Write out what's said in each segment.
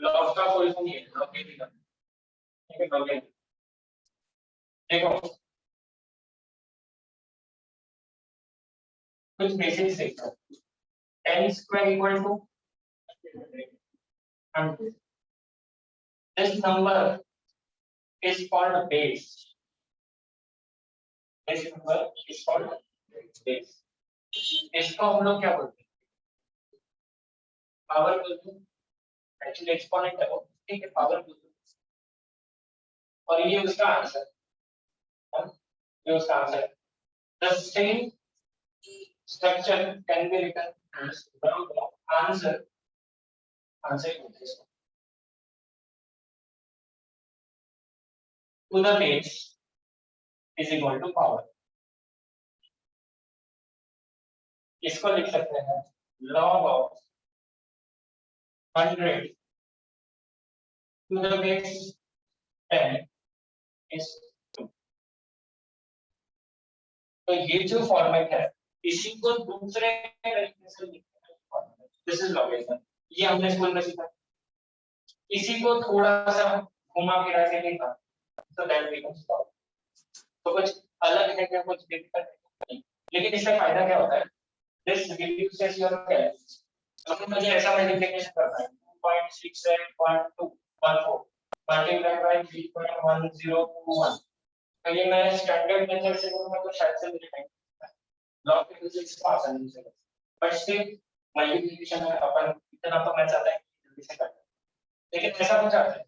Log का कोई नहीं है, लॉगरिथम, ठीक है, लॉगरिथम देखो कुछ बेसिक्स देखो, 10 square equal to 100. This number is called base. This number is called base. इसको हम लोग क्या बोलते हैं? पावर बोलते हैं, एक्चुअली एक्सपोनेंट है वो, ठीक है, पावर बोलते हैं। और ये उसका आंसर, ये उसका answer. The same structure can be written as answer. Answer to the base is equal to power. इसको लिख सकते हैं log of 100 to the base 10 is 2. तो ये जो फॉर्मेट है इसी को दूसरे तरीके से लिखते हैं, दिस इज लॉगरिथम। ये हमने स्कूल में सीखा, इसी को थोड़ा सा घुमा फिरा के लिखा तो दैट बिकम्स लॉग। तो कुछ अलग है क्या, कुछ डिफरेंट है, लेकिन इससे फायदा क्या होता है, दिस रिड्यूसेस योर कैलकुलस। मतलब मुझे ऐसा मल्टीप्लिकेशन करना है 2.681214 मल्टीप्लाइड बाय 3.1021, तो ये मैं स्टैंडर्ड मेथड से करूंगा तो शायद से मुझे नहीं लॉग के वजह से आसानी से, बट स्टिल मल्टीप्लिकेशन में अपन इतना तो मैं चाहता है कि जल्दी से कर लें, लेकिन ऐसा हो जाता है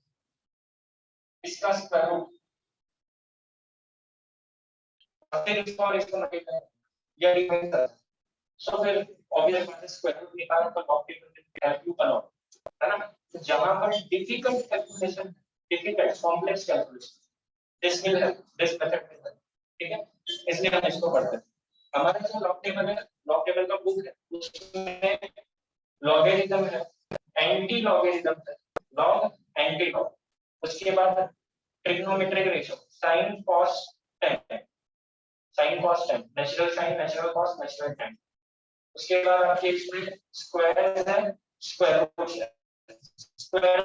इसका स्क्वायर रूट फिर इसको और इसको मल्टीप्लाई या डिवाइड कर, सो फिर ऑब्वियस बात है स्क्वायर रूट निकालना तो लॉग के वैल्यू का लॉग है ना। तो जहां पर difficult calculation, difficult complex calculation, this will help, this method will help, ठीक है, इसलिए हम इसको पढ़ते हैं। हमारा जो लॉग टेबल है, लॉग टेबल का बुक है, उसमें लॉगरिथम है, एंटी लॉगरिथम है, लॉग एंटी लॉग, उसके बाद trigonometric ratio, sine cos tan, sine cos tan, natural sine, natural cos, natural tan, उसके बाद आपके इसमें स्क्वायर है, स्क्वायर रूट है, स्क्वायर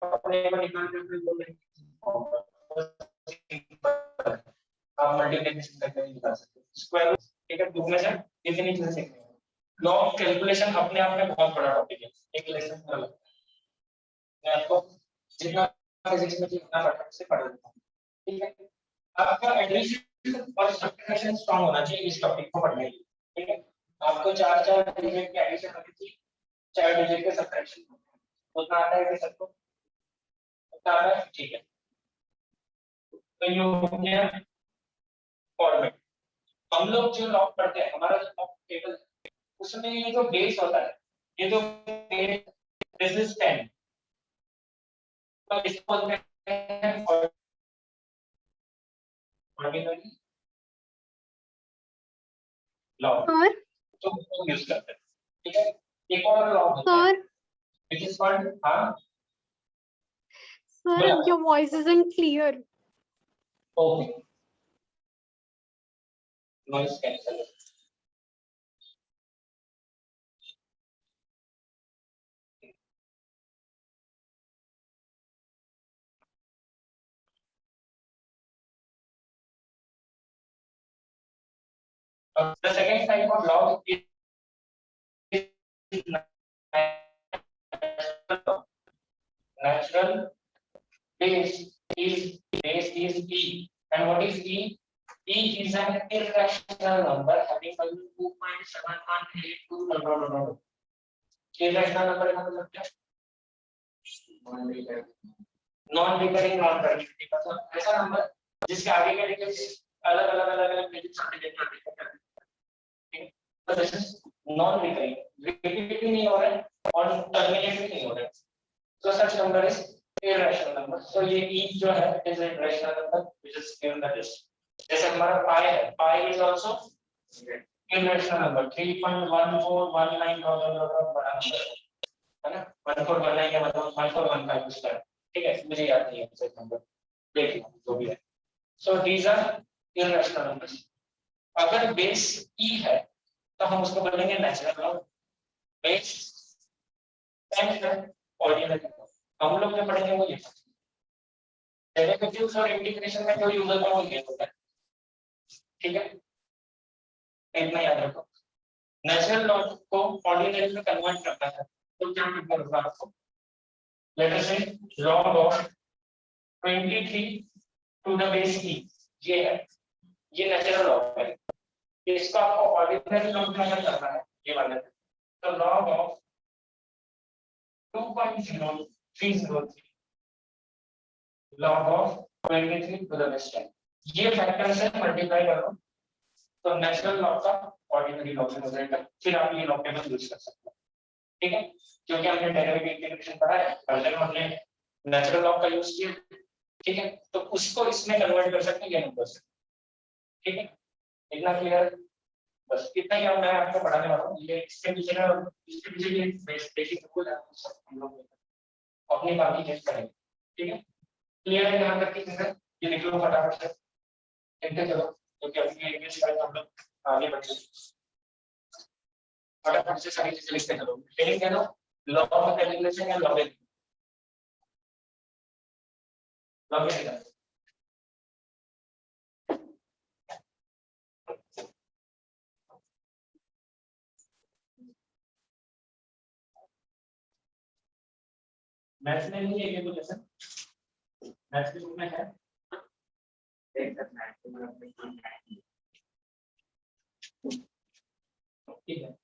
अपने को निकाल के फिर बोलेंगे आप मल्टीप्लिकेशन करके निकाल सकते हो स्क्वायर, ठीक है, बुक में से डेफिनेटली सीखना है। लॉग कैलकुलेशन अपने आप में बहुत बड़ा टॉपिक है, एक लेसन में अलग, मैं आपको जितना फिजिक्स में जितना पढ़ा से पढ़ा देता हूं, ठीक है। आपका एडिशन और सब्ट्रैक्शन स्ट्रांग होना चाहिए इस टॉपिक को पढ़ने के लिए, ठीक है। आपको 4 डिजिट के एडिशन आती थी, 4 डिजिट के सब्ट्रैक्शन उतना आता है कि सबको उतना आता है, ठीक है। तो ये हो गया फॉर्मेट। हम लोग जो लॉग पढ़ते हैं, हमारा जो लॉग टेबल है उसमें ये जो बेस होता है, ये जो बेस, दिस इज 10, तो इसको बोलते हैं ऑर्डिनरी लॉग, तो उसको यूज करते हैं, ठीक है। एक और लॉग होता है व्हिच इज कॉल्ड, हां sir your voice isn't clear. Okay, noise cancel. The second type of log is natural base is e, and what is e? E is an irrational number having value 2.7182. No. Irrational number का मतलब क्या? Non recurring non continuity, मतलब ऐसा number जिसके आगे के digits अलग digits related है, तो this is non recurring, repeat भी नहीं हो रहा है और टर्मिनेट भी नहीं हो रहा है, so such number is irrational number. So ये e जो है is a irrational number which is given the list. जैसे हमारा pi है, pi is also irrational number, 3.1419 बड़ा नंबर है ना, 1419 या 1415 कुछ है, ठीक है, मुझे याद नहीं है एग्जैक्ट नंबर, देखिए जो भी है। So these are irrational numbers. अगर बेस ई है तो हम उसको बोलेंगे नेचुरल लॉग, बेस 10 है ऑर्डिनरी लॉग। हम लोग जो पढ़ेंगे वो ये डेरिवेटिव्स और इंटीग्रेशन में जो यूज होता है वो ये होता है, ठीक है, इतना याद रखो। नेचुरल लॉग को ऑर्डिनरी में कन्वर्ट करना है तो क्या करना होगा आपको, लेट अस से log of 23 to the base e, ये है, ये नेचुरल लॉग है, इसका आपको ऑर्डिनरी लॉग में करना है, ये वाला। तो log of 2.0303 log of 23 to the base 10, ये फैक्टर से मल्टीप्लाई करो तो नेचुरल लॉग का ऑर्डिनरी लॉग में हो जाएगा, फिर आप ये लॉग टेबल यूज कर सकते हो, ठीक है, क्योंकि हमने डेरिवेटिव इंटीग्रेशन पढ़ा है, पहले हमने नेचुरल लॉग का यूज किया, ठीक है, तो उसको इसमें कन्वर्ट कर सकते हैं ये नंबर से, ठीक है, इतना क्लियर, बस इतना ही मैं आपको पढ़ाने वाला हूँ। ये इसके पीछे का, इसके पीछे ये बेसिक रूल है, हम लोग अपनी बाकी चेंज करेंगे, ठीक है, क्लियर है यहाँ तक की चीजें, ये लिख लो फटाफट से, लिखते चलो क्योंकि अपनी इंग्लिश का हम लोग आगे बढ़ते हैं, फटाफट से सारी चीजें लिखते चलो, लिख दो लॉ ऑफ कैलकुलेशन या लॉगिन, लॉगिन मैथ्स में नहीं है ये कुछ ऐसा, मैथ्स के बुक में है, देख सकना है, ठीक है,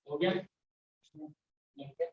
हो गया, ठीक है,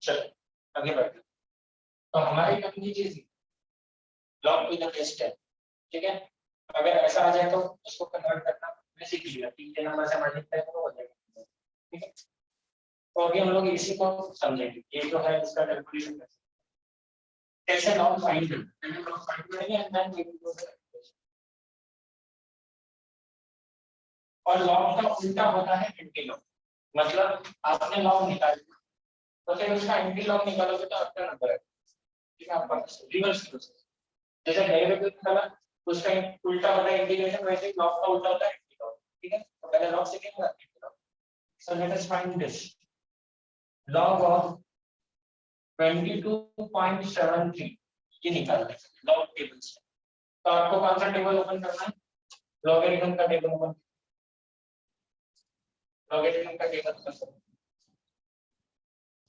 चलो आगे बढ़ते हैं। तो हमारी अपनी चीज लॉग टू द बेस 10, ठीक है, अगर ऐसा आ जाए तो उसको कन्वर्ट करना बेसिक ही है, 3 के नंबर से मल्टीप्लाई करो हो जाएगा, ठीक है, तो अभी हम लोग इसी को समझेंगे, ये जो है इसका कैलकुलेशन कैसे लॉग फाइंड करना है, लॉग फाइंड करेंगे and then we will do the calculation. और लॉग का उल्टा होता है एंटी लॉग, मतलब आपने लॉग निकाल लिया तो फिर उसका एंटी लॉग निकालोगे तो आपका नंबर है, ठीक है, आपका रिवर्स प्रोसेस, जैसे डेरिवेटिव निकाला उसका उल्टा होता है इंटीग्रेशन, वैसे ही लॉग का उल्टा होता है एंटी लॉग, ठीक है, तो पहले लॉग सीखेंगे फिर anti log. So let us find this log of 22.73, ये निकालना है लॉग टेबल से, तो आपको कौन सा टेबल ओपन करना है, लॉगरिथम का टेबल ओपन, लॉगरिथम का टेबल ओपन करो,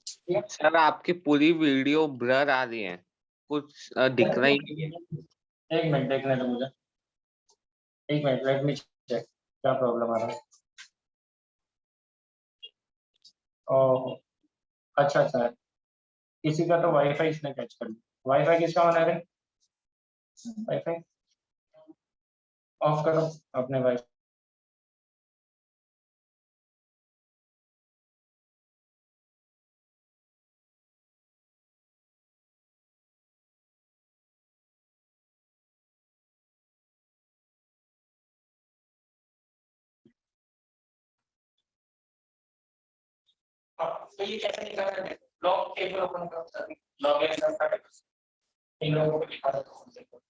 ठीक है, सर आपकी पूरी वीडियो ब्लर आ रही है, कुछ दिख रहा ही नहीं। एक मिनट देखने दो मुझे, एक मिनट, लेट मी चेक क्या प्रॉब्लम आ रहा है। ओह अच्छा अच्छा, किसी का तो वाईफाई इसने कैच कर लिया, वाईफाई किसका ऑन है, वाईफाई ऑफ करो अपने वाईफाई। हाँ, तो ये कैसे निकालना है? लॉग टेबल ओपन करो सभी, लॉग एन का टेबल इन लोगों को दिखा देता हूँ। देखो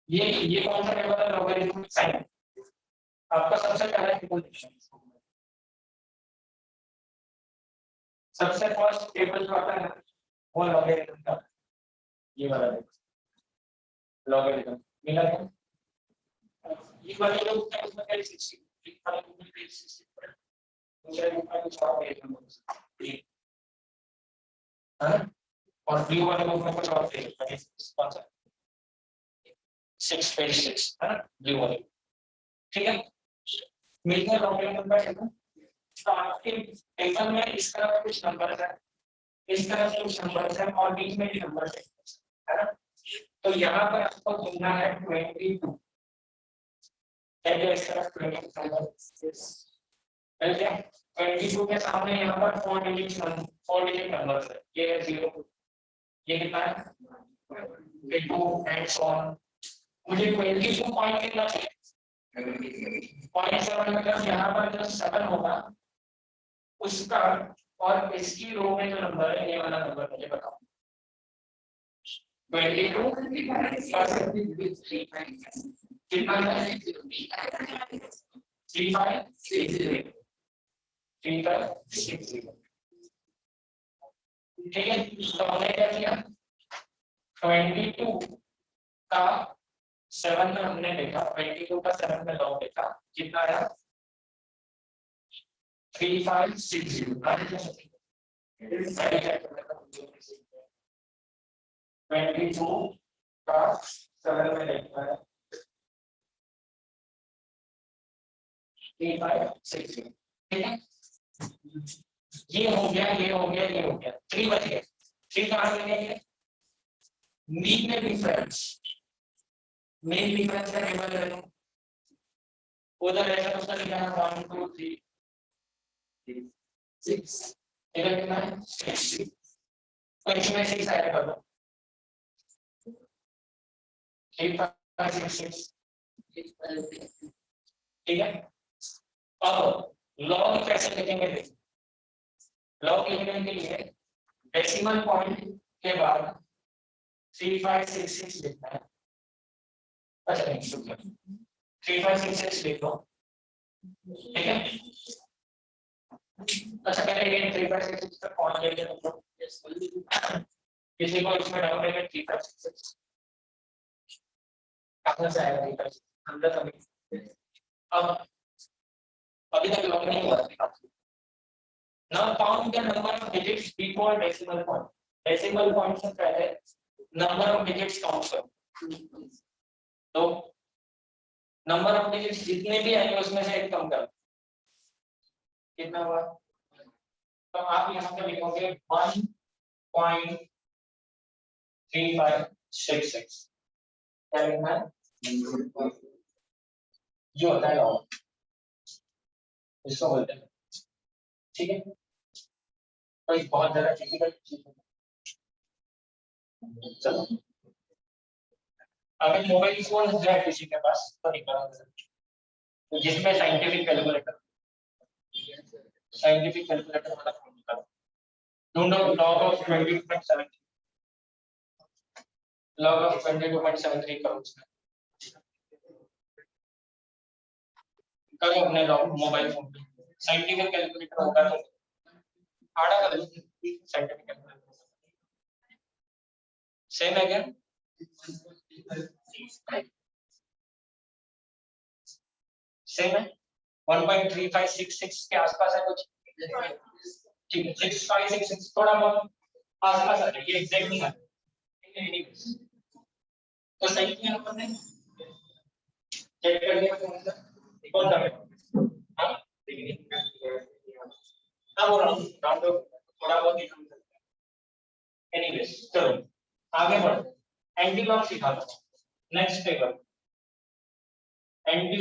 ये कौन सा टेबल है? Logarithmic sine. आपका सबसे पहला टेबल सबसे फर्स्ट टेबल जो आता है ना वो लॉगरिथम का, ये वाला लॉगरिथम मिला है। ये वाला जो होता है उसमें क्या 60 वाला में 60 पड़ेगा, दूसरे ऊपर कुछ और देगा हां, और ब्लू वाले में कुछ और देगा, कौन सा 6 पे 6 है ना, ब्लू वाले। ठीक है, मिलकर लॉगरिथम का टेबल। तो आपके टेबल में इस तरह कुछ नंबर है, इस तरह से कुछ नंबर है और बीच में भी नंबर है ना। तो यहाँ पर आपको ढूंढना है 22 इस तरफ 22 के सामने यहाँ पर 4 डिजिट नंबर है, ये है 0, ये कितना है 2 एंड सो ऑन। मुझे 22 पॉइंट कितना चाहिए, 0.7 मतलब यहाँ पर जो 7 होगा उसका और इसकी रो में जो नंबर है ये वाला नंबर मुझे बताओ। 22 कितना है 3560 3560। ठीक है, तो हमने क्या किया 22 का 7 में हमने देखा, 22 का 7 में लॉग देखा, कितना आया 3560। 22 का 7 में देखा है 3560। ठीक है, ये हो गया, ये हो गया, ये हो गया, 3 बच गए। 3 कहाँ लगेंगे? मीन डिफरेंस, मेन डिफरेंस का टेबल ले लो, उधर ऐसा उसका लिखा है 1 2 3 6, इधर कितना है 6, तो इसमें 6 ऐड कर दो 3 5 6 6। ठीक है, अब लॉग कैसे लिखेंगे देखिए, लॉग लिखने के लिए डेसिमल पॉइंट के बाद 3566 लिखना है। अच्छा नहीं, 3566 लिख लो। ठीक है, अच्छा पहले ये 3566 का कौन लेके रखो, किसी को इसमें डाउट है कि 3566 कहां से आएगा 3566 अंदर कभी। अब अभी तक लॉग नहीं हुआ। Now count the number of digits before decimal point. Decimal point से पहले number of digits count करो। तो number of digits जितने भी आएंगे उसमें से एक कम करो, कितना हुआ? तो आप यहाँ पे लिखोगे 1.3566। क्या लिखना है? जो होता है लॉग, इसको बोलते हैं। ठीक है, तो ये बहुत ज्यादा डिफिकल्ट चीज है। चलो अगर मोबाइल फोन है किसी के पास तो निकाल, तो जिसमें साइंटिफिक कैलकुलेटर वाला फोन निकालो, ढूंढो लॉग ऑफ 22.73, लॉग ऑफ 22.73 करो उसमें, करो अपने लॉग मोबाइल फोन पे। साइंटिफिक कैलकुलेटर होगा तो आड़ा कर लो, साइंटिफिक कैलकुलेटर सेम है क्या? सेम है, 1.3566 के आसपास है कुछ। ठीक है, 6566 थोड़ा बहुत आसपास आ जाए, ये एग्जैक्ट नहीं आ तो सही किया हमने, चेक कर लिया कौन सा हां वो राउंड थोड़ा बहुत ही कम करता है। एनीवेज चलो आगे बढ़ो, एंटी लॉग सिखा दो। नेक्स्ट टेबल एंटी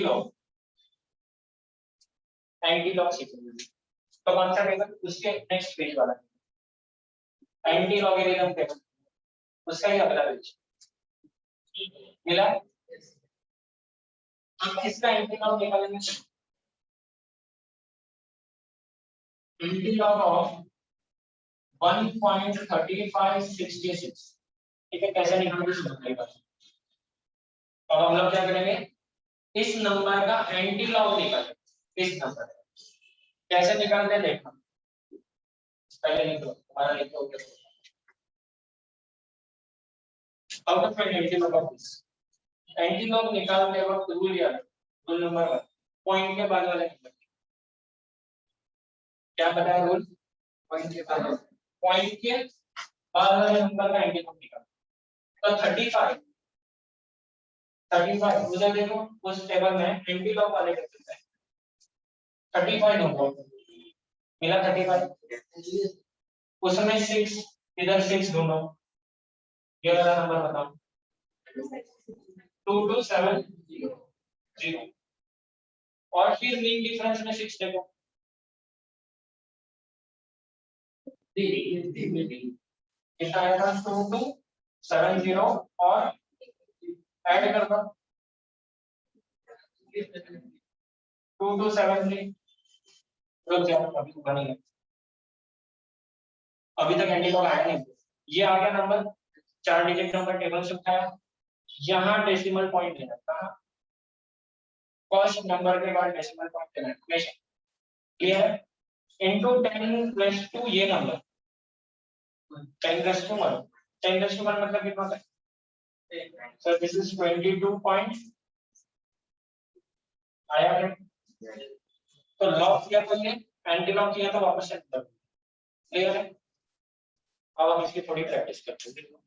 लॉग सीखेंगे, तो कौन सा टेबल? उसके नेक्स्ट पेज वाला एंटी लॉगरिथम टेबल, उसका ही अगला पेज मिला। हम इसका एंटी लॉग निकालेंगे, एंटीलॉग ऑफ 1.3566, ठीक है, कैसे निकालोगे समझिएगा। अब हम लोग क्या करेंगे, इस नंबर का एंटीलॉग निकालेंगे। इस नंबर कैसे निकालते हैं देखना, पहले लिखो, हमारा लिखो out of antilog of this. Antilog निकालते वक्त रूल याद, रूल नंबर 1, पॉइंट के बाद वाले नंबर क्या पता है रूल, पॉइंट के बाद वाले नंबर का एंटीलॉग निकालो। तो 35 उधर देखो, उस टेबल में एंटीलॉग वाले करते हैं 35 नंबर मिला, 35 उसमें 6, इधर 6 ढूंढो, ये वाला नंबर बताओ, 2270, और फिर मीन डिफरेंस में 6 देखो, कितना आएगा 2270, और ऐड कर दो 2273, रुक जाओ अभी तो बनेगा, अभी तक एंटीलॉग आया नहीं। ये आ गया नंबर, 4 डिजिट नंबर टेबल से उठाया, यहाँ डेसिमल पॉइंट देना, कहाँ फर्स्ट नंबर के बाद डेसिमल पॉइंट देना, हमेशा क्लियर है। इनटू 10 प्लस 2 ये नंबर 10 प्लस 2 1, 10 प्लस 2 1 मतलब कितना होता है सर, दिस इज 22 पॉइंट आया है। तो लॉग किया तो ये, एंटीलॉग किया तो वापस से क्लियर है। अब हम इसकी थोड़ी प्रैक्टिस करते हैं।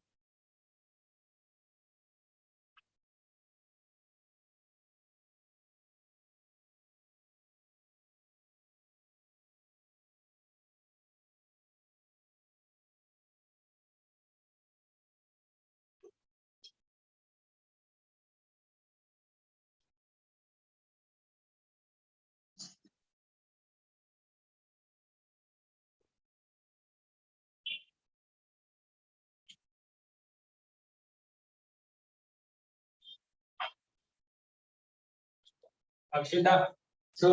अक्षिता, सो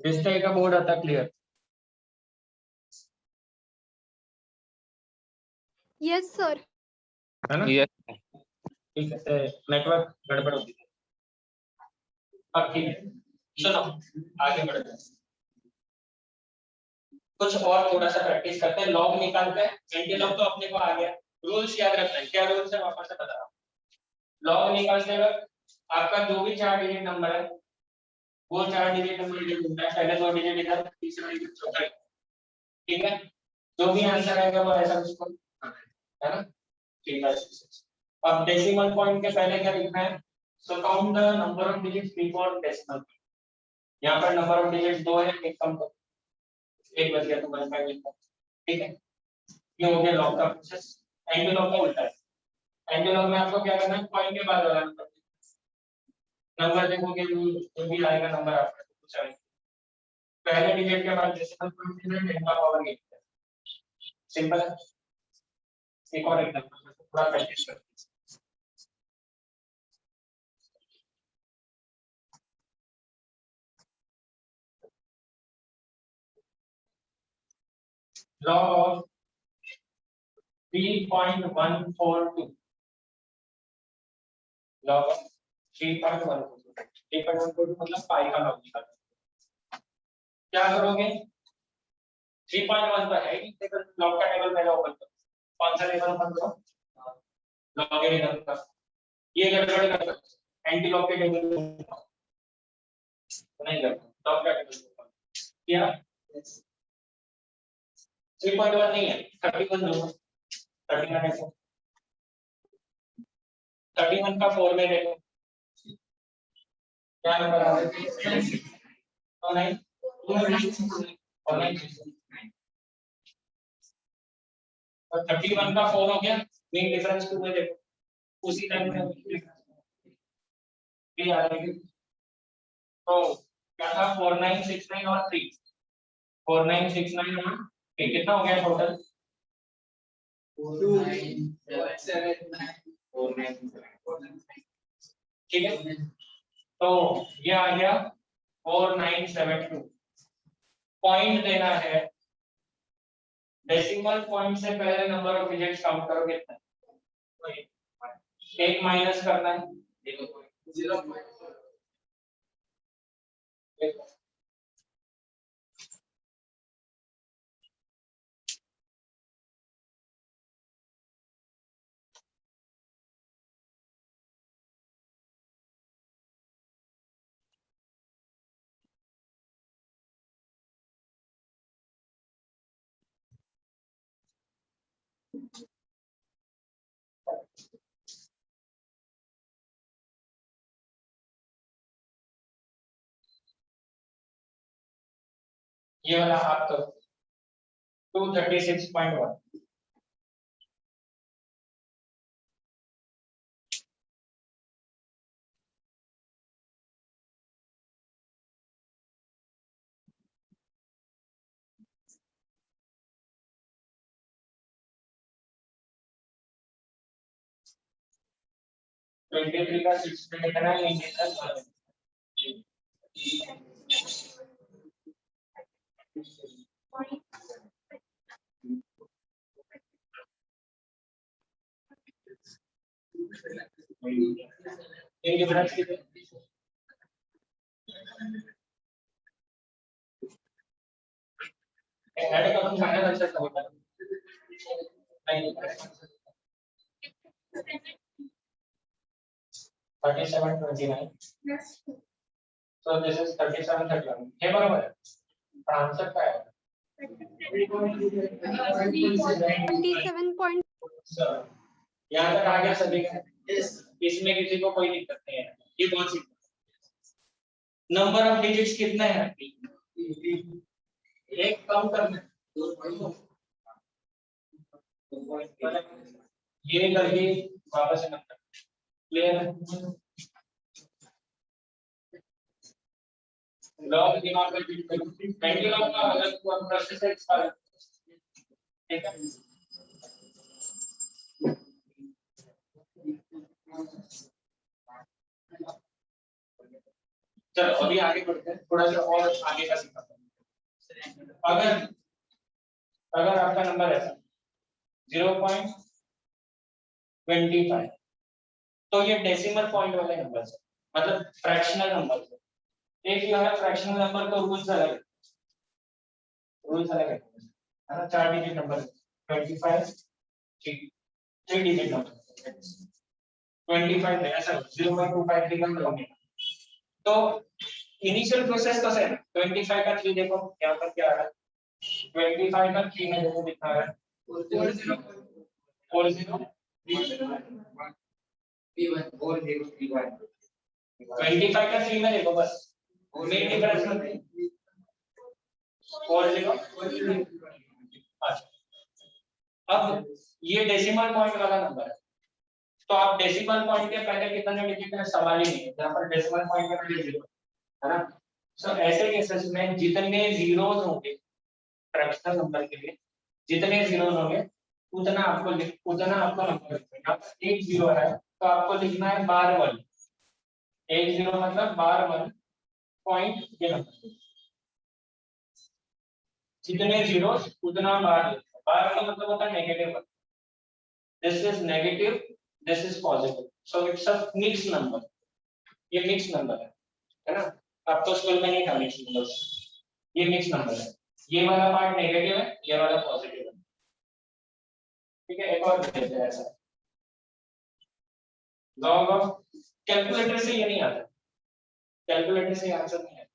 डिस्प्ले का बोर्ड आता क्लियर, Yes, sir. है ना? Yes. ठीक है, नेटवर्क गड़बड़ होती है। अब ठीक है, चलो आगे बढ़ते हैं, कुछ और थोड़ा सा प्रैक्टिस करते हैं। लॉग निकालते हैं, एंटीलॉग तो अपने को आ गया, रूल्स याद रखना है। क्या रूल्स है वापस से बता रहा हूँ। लॉग निकालते वक्त आपका जो भी 4 डिजिट नंबर है, वो 4 डिजिट नंबर इधर ढूंढना है, पहले 2 डिजिट इधर, तीसरा डिजिट चौथा, ठीक है। जो भी आंसर आएगा वो ऐसा उसको, है ना, ठीक है। अब डेसिमल पॉइंट के पहले क्या लिखना है, so count the number of digits before decimal. यहाँ पर नंबर ऑफ डिजिट्स 2 है, एक कम करो, एक बच गया तो 1.5 लिखो, ठीक है। ये हो गया लॉग का प्रोसेस। एंटीलॉग का उल्टा है, एंटीलॉग में आपको क्या करना है, पॉइंट के बाद वाला नंबर देखोगे, जो भी आएगा नंबर आपका कुछ आएगा, पहले डिजिट के बाद डेसिमल पॉइंट में 10 का पावर गेट, सिंपल है। एक और एग्जांपल थोड़ा प्रैक्टिस करते हैं। log of 3.142, log of 3.142, 3.142 मतलब पाई का लॉग निकालना। क्या करोगे, 3.1 पर है ही टेबल, लॉग का टेबल पहले ओपन करो, कौन सा टेबल ओपन करो, लॉगरिथम का। ये गड़बड़ कर सकते, एंटी लॉग के टेबल नहीं करते, लॉग का टेबल ओपन किया, 3.1 नहीं है, 31 दो, 31 देखो, 31 का 4 में देखो क्या नंबर आ रहा है, तो नहीं, और नहीं, और 31 का 4 हो गया, मेन डिफरेंस 2 में देखो, उसी टाइम में भी आ रही है। तो क्या था 4969 और 3, 4969 और 3 कितना हो गया टोटल, 4979, ठीक है। तो ये आ गया 4972, पॉइंट देना है डेसिमल पॉइंट से पहले नंबर ऑफ डिजिट्स काउंट करो कितना है? एक माइनस करना है 0.1 ये वाला आप करो 236.1 23 का 6 पे लिखना है नीचे तक ये डिफरेंस कितने ऐड करो फाइनल आंसर करो नहीं 3729 so this is 3731 हे बरोबर आहे पण आन्सर काय आहे 27 point. सर यहाँ तक आ गया सभी का इसमें किसी को कोई दिक्कत नहीं है ये बहुत सी नंबर ऑफ डिजिट्स कितने हैं एक कम करना ये करके वापस नंबर क्लियर है लॉग दिमाग में पेंडुलम का अलग प्रोसेस है इसका ठीक है चलो अभी आगे बढ़ते हैं थोड़ा सा और आगे का सीखते हैं अगर अगर आपका नंबर है 0.25 तो ये डेसिमल पॉइंट वाले नंबर है मतलब फ्रैक्शनल नंबर है एक जो है फ्रैक्शनल नंबर तो रूल्स अलग है ना 4 डिजिट नंबर 25 3 डिजिट नंबर 25 है ऐसा 0.253 का करोगे तो इनिशियल प्रोसेस कैसे है 25 का 3 देखो यहाँ पर क्या आ रहा है 25 का 3 में देखो दिखा रहा है 40 25 का 3 में देखो बस मेन डिफरेंस मत 40 अच्छा अब ये डेसिमल पॉइंट वाला नंबर है तो आप डेसिमल पॉइंट के पहले कितने डिजिट है सवाल ही नहीं है यहाँ पर डेसिमल पॉइंट के पहले 0 है ना सो ऐसे केसेस में जितने जीरोस होंगे फ्रैक्शनल नंबर के लिए जितने जीरोस होंगे उतना आपको नंबर लिखना एक जीरो है तो आपको लिखना है बार 1 एक जीरो मतलब बार 1 पॉइंट ये नंबर जितने जीरोस उतना बार का मतलब होता है negative this is negative this is positive so it's a mix number ये मिक्स नंबर है ना आप तो स्कूल में नहीं था मिक्स नंबर्स ये मिक्स नंबर है ये वाला पार्ट नेगेटिव है ये वाला पॉजिटिव है ठीक है एक और देते हैं ऐसा लॉग ऑफ कैलकुलेटर से ये नहीं आता कैलकुलेटर से आंसर नहीं आता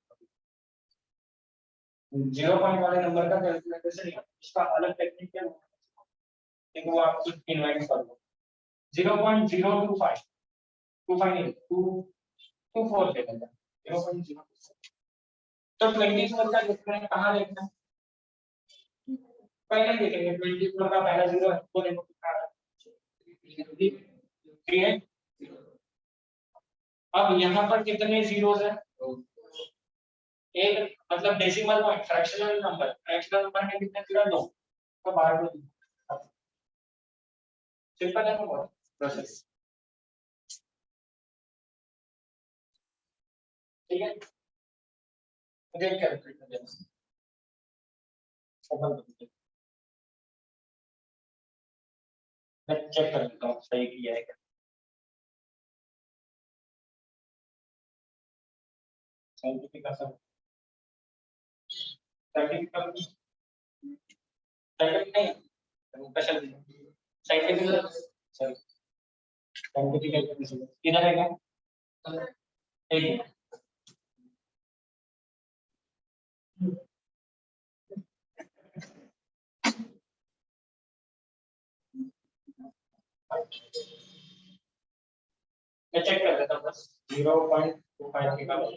0 पॉइंट वाले नंबर का कैलकुलेटर से नहीं आता इसका अलग टेक्निक है देखो वो आप खुद इन्वेंट कर लो 0.025 नहीं 224 दे देगा 0.0 तो 24 का लिखना है कहाँ लिखना है पहले देखेंगे 24 का पहला जीरो है तो देखो कितना आ रहा है अब यहाँ पर कितने जीरोस हैं एक मतलब डेसिमल पॉइंट फ्रैक्शनल नंबर में कितने जीरो 2 तो बाहर दो सिंपल है ना बहुत प्रोसेस ठीक है मुझे कैलकुलेट कर देना मैं चेक कर लेता हूँ सही किया है क्या। साइंटिफिक साइंटिफिक साइंटिफिक नहीं स्पेशल साइंटिफिक सॉरी साइंटिफिक किधर है क्या एक मैं चेक कर लेता हूँ बस 0.25 निकालो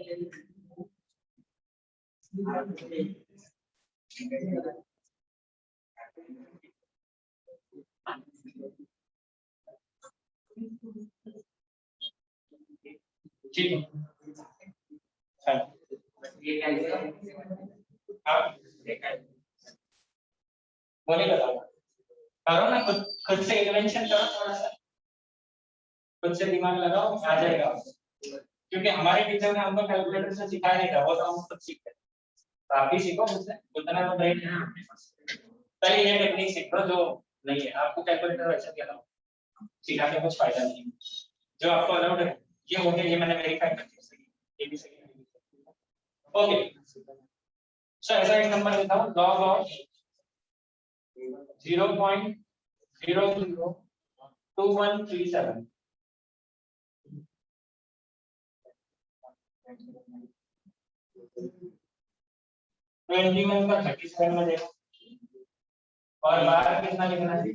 ठीक है हाँ ये क्या है आप देखा है मुझे बताओ करो ना खुद से इन्वेंशन करो थोड़ा सा खुद से दिमाग लगाओ आ जाएगा क्योंकि हमारे टीचर ने हमको कैलकुलेटर से सिखाया नहीं था वो तो हम खुद सीखते तो आप भी सीखो मुझसे उतना तो ब्रेन है आपके पास पहले ये टेक्निक सीखो जो नहीं है आपको कैलकुलेटर वैसे भी अलाउ सिखा के कुछ फायदा नहीं जो आपको अलाउड है ये हो गया ये मैंने वेरीफाई कर दिया सही ये भी सही ओके सो ऐसा एक नंबर देता हूं log ऑफ 0.002137 21 का 37 में देखो और बाहर कितना लिखना है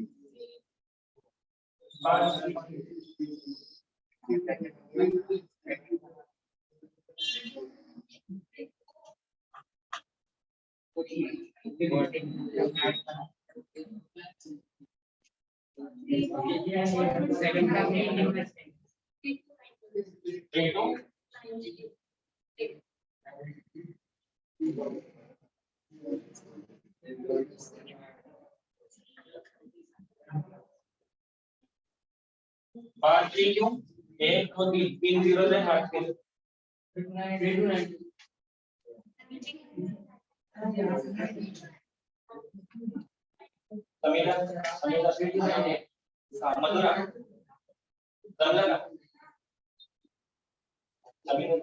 बाहर थ्री क्यों एक दो तीन तीन जीरो से हट के समीरा समीरा मधुरा समझा समीरा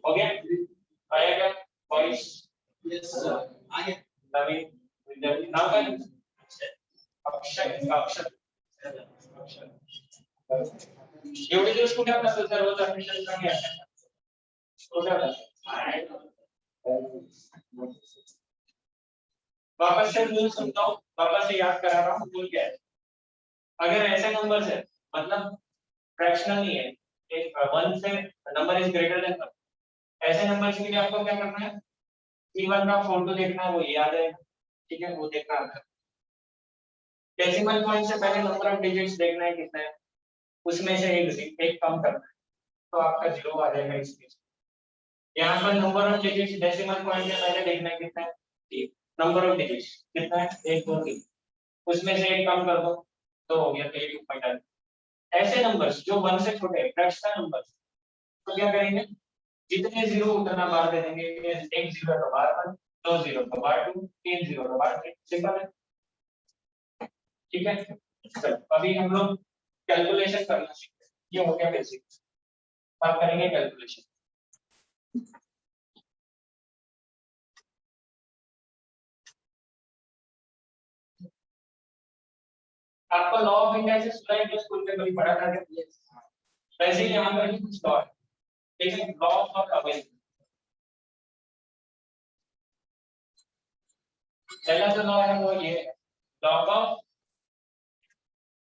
हो गया आएगा वॉइस यस सर आ गया नवीन विद्यार्थी नाम का अक्षय अक्षर एवढे दिवस कुठे होता तो रोज ऍडमिशन करून घ्या कुठे होता वापस से रूल सुनता हूँ वापस से याद करा रहा हूँ रूल क्या है अगर ऐसे नंबर्स है मतलब फ्रैक्शनल नहीं है एक 1 से नंबर इज ग्रेटर देन 1 ऐसे नंबर्स के लिए आपको क्या करना है C1 का फोटो देखना है वो याद है ठीक है वो देखना है डेसिमल पॉइंट से पहले नंबर ऑफ डिजिट्स देखना है कितना है उसमें से एक कम करना है तो आपका 0 आ जाएगा इस केस यहाँ पर number of digits decimal point से पहले देखना है कितना है नंबर ऑफ डिजिट्स कितना है 1 2 3 उसमें से एक कम कर दो तो हो गया तो ये 2.8 ऐसे नंबर्स जो 1 से छोटे हैं फ्रैक्शनल नंबर्स तो क्या करेंगे जितने जीरो उतना बार दे देंगे एक जीरो का बार 1 दो जीरो का बार 2 तीन जीरो का बार 3 सिंपल है ठीक है चलो अभी हम लोग कैलकुलेशन करना सीखते हैं ये हो गया बेसिक अब करेंगे कैलकुलेशन आपको लॉ ऑफ इंडाइसेस सुना है जो स्कूल में कभी पढ़ा था वैसे ही यहाँ पर भी कुछ लॉ है लेकिन लॉ ऑफ अवेलेबिलिटी पहला जो लॉ है वो ये है log of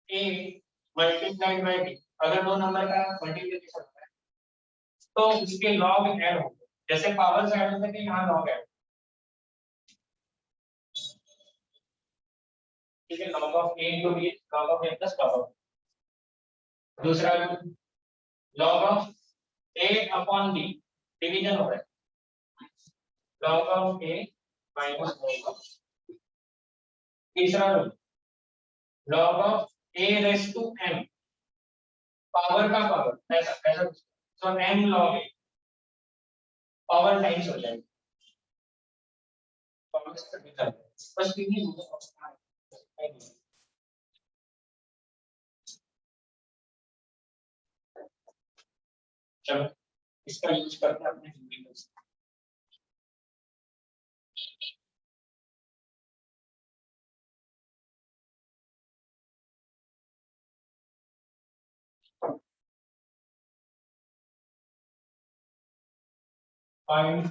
a multiplied by b अगर दो नंबर का मल्टीप्लिकेशन होता है तो उसके लॉग ऐड होंगे जैसे पावर्स ऐड होते हैं यहाँ लॉग ऐड ठीक है log of a into b log of a plus log of दूसरा log of a upon b division हो रहा है log of a minus log of तीसरा log of a raised to m power का power ऐसा ऐसा, तो m log a power times हो जाएगी, पावर से निकल बस कितनी चलो इसका यूज करते हैं अपने जिंदगी में। Find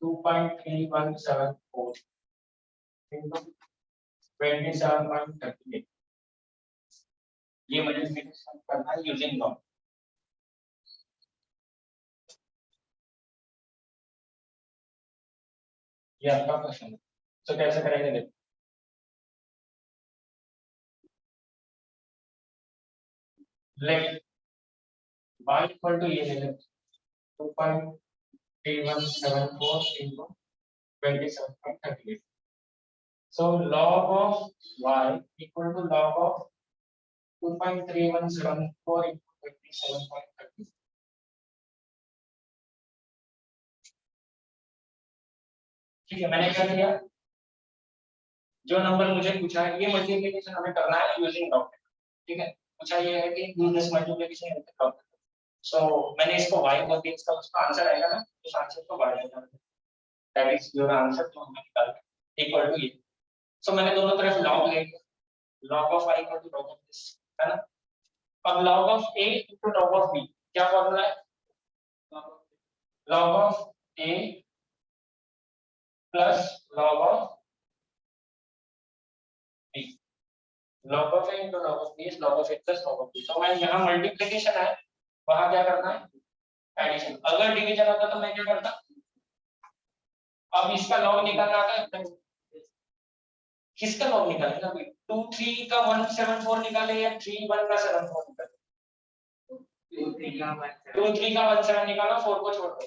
2.3174 into 27.38, ये मल्टीप्लिकेशन करना है यूजिंग लॉग। ये आपका क्वेश्चन है, तो कैसे करेंगे देखो। लेट y इक्वल टू ये ले लेते 2.3174 into 27.38, so log of y equal to log of 2.3174 into 27.38। ठीक है, मैंने क्या किया, जो नंबर मुझे पूछा है ये मल्टीप्लिकेशन हमें करना है यूजिंग लॉग। ठीक है, पूछा ये है कि use this multiplication using log. So मैंने इसको y बोल दिया, इसका उसका आंसर आएगा ना, उस आंसर को y लेना है, दैट इज योर आंसर जो हमने निकाला इक्वल टू ये। सो मैंने दोनों तरफ लॉग ले लिया, log of y equal to log of this, है ना। अब log of a into log of b क्या फॉर्मूला है, log of a plus log of b, log of a into log of b is log of a plus log of b। तो मैं यहाँ multiplication है, वहां क्या करना है एडिशन। अगर डिवीजन होता तो मैं क्या करता, अब इसका log निकालना था, किसका log निकालेगा अभी, 2 3 का 174 निकाले या 3 1 का 74 निकाले, 2 3 का 17 निकालो, 4 को छोड़ दो,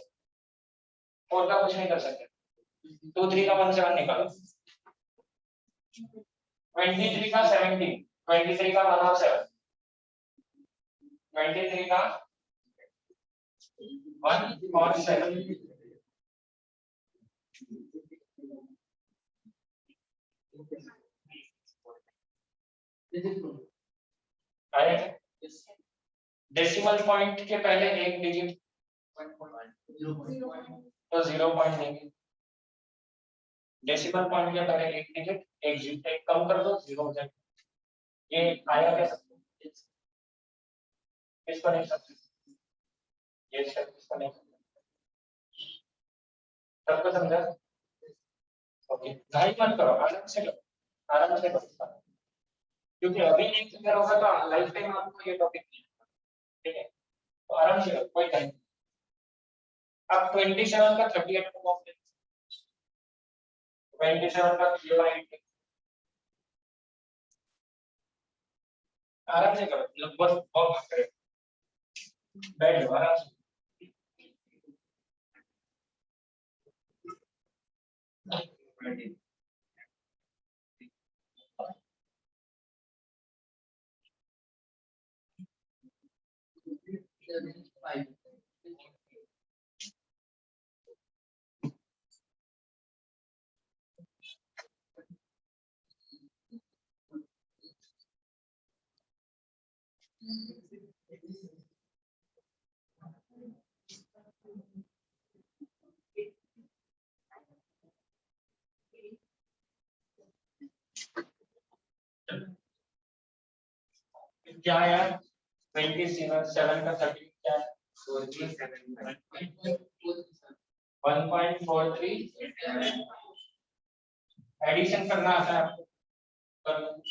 4 का कुछ नहीं कर सकते, 2 3 का 17 निकालो, 23 का 17, 23 का 1 और 7, 23 का 1 और 7, आया क्या? डेसिमल पॉइंट के पहले एक डिजिट तो 0 पॉइंट देंगे, डेसिमल पॉइंट के पहले एक डिजिट एक कम कर दो 0 हो जाएगा। ये आया क्या सबको, इसको नहीं सकते, ये इसको नहीं सकते, सबको समझा। ओके, घाई मत करो, आराम से लो, आराम से करो, क्योंकि अभी नहीं क्लियर होगा तो लाइफ टाइम आपको ये टॉपिक नहीं, ठीक है, तो आराम से लो, कोई टाइम। अब 27 का 38 को मॉक ले, 27 का 3/8 आराम से करो, लगभग बहुत करें, बैठ जाओ आराम से। क्या है यार, 27 का 30 क्या है, 1.43, एडिशन करना आता है आपको, कर लो।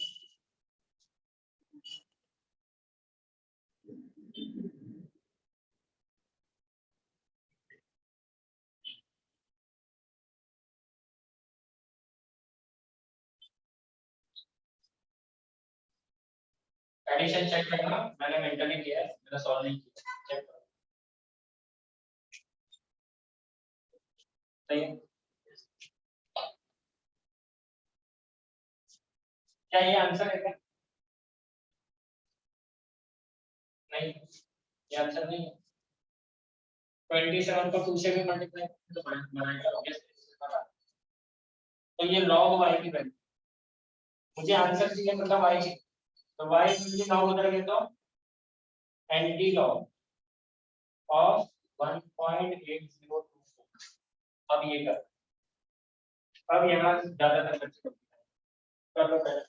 एडिशन चेक करना, मैंने मेंटली किया है, मैंने सॉल्व नहीं किया, चेक करो सही है। क्या ये आंसर है क्या? नहीं, ये आंसर नहीं है। 27 को 2 से भी मल्टीप्लाई तो बनाएगा ऑब्वियसली। तो ये log y की वैल्यू, मुझे आंसर चाहिए मतलब y की, तो y की log उधर गए तो एंटी लॉग ऑफ 1.8024। अब ये कर, अब यहाँ ज्यादातर बच्चे कर लो पहले,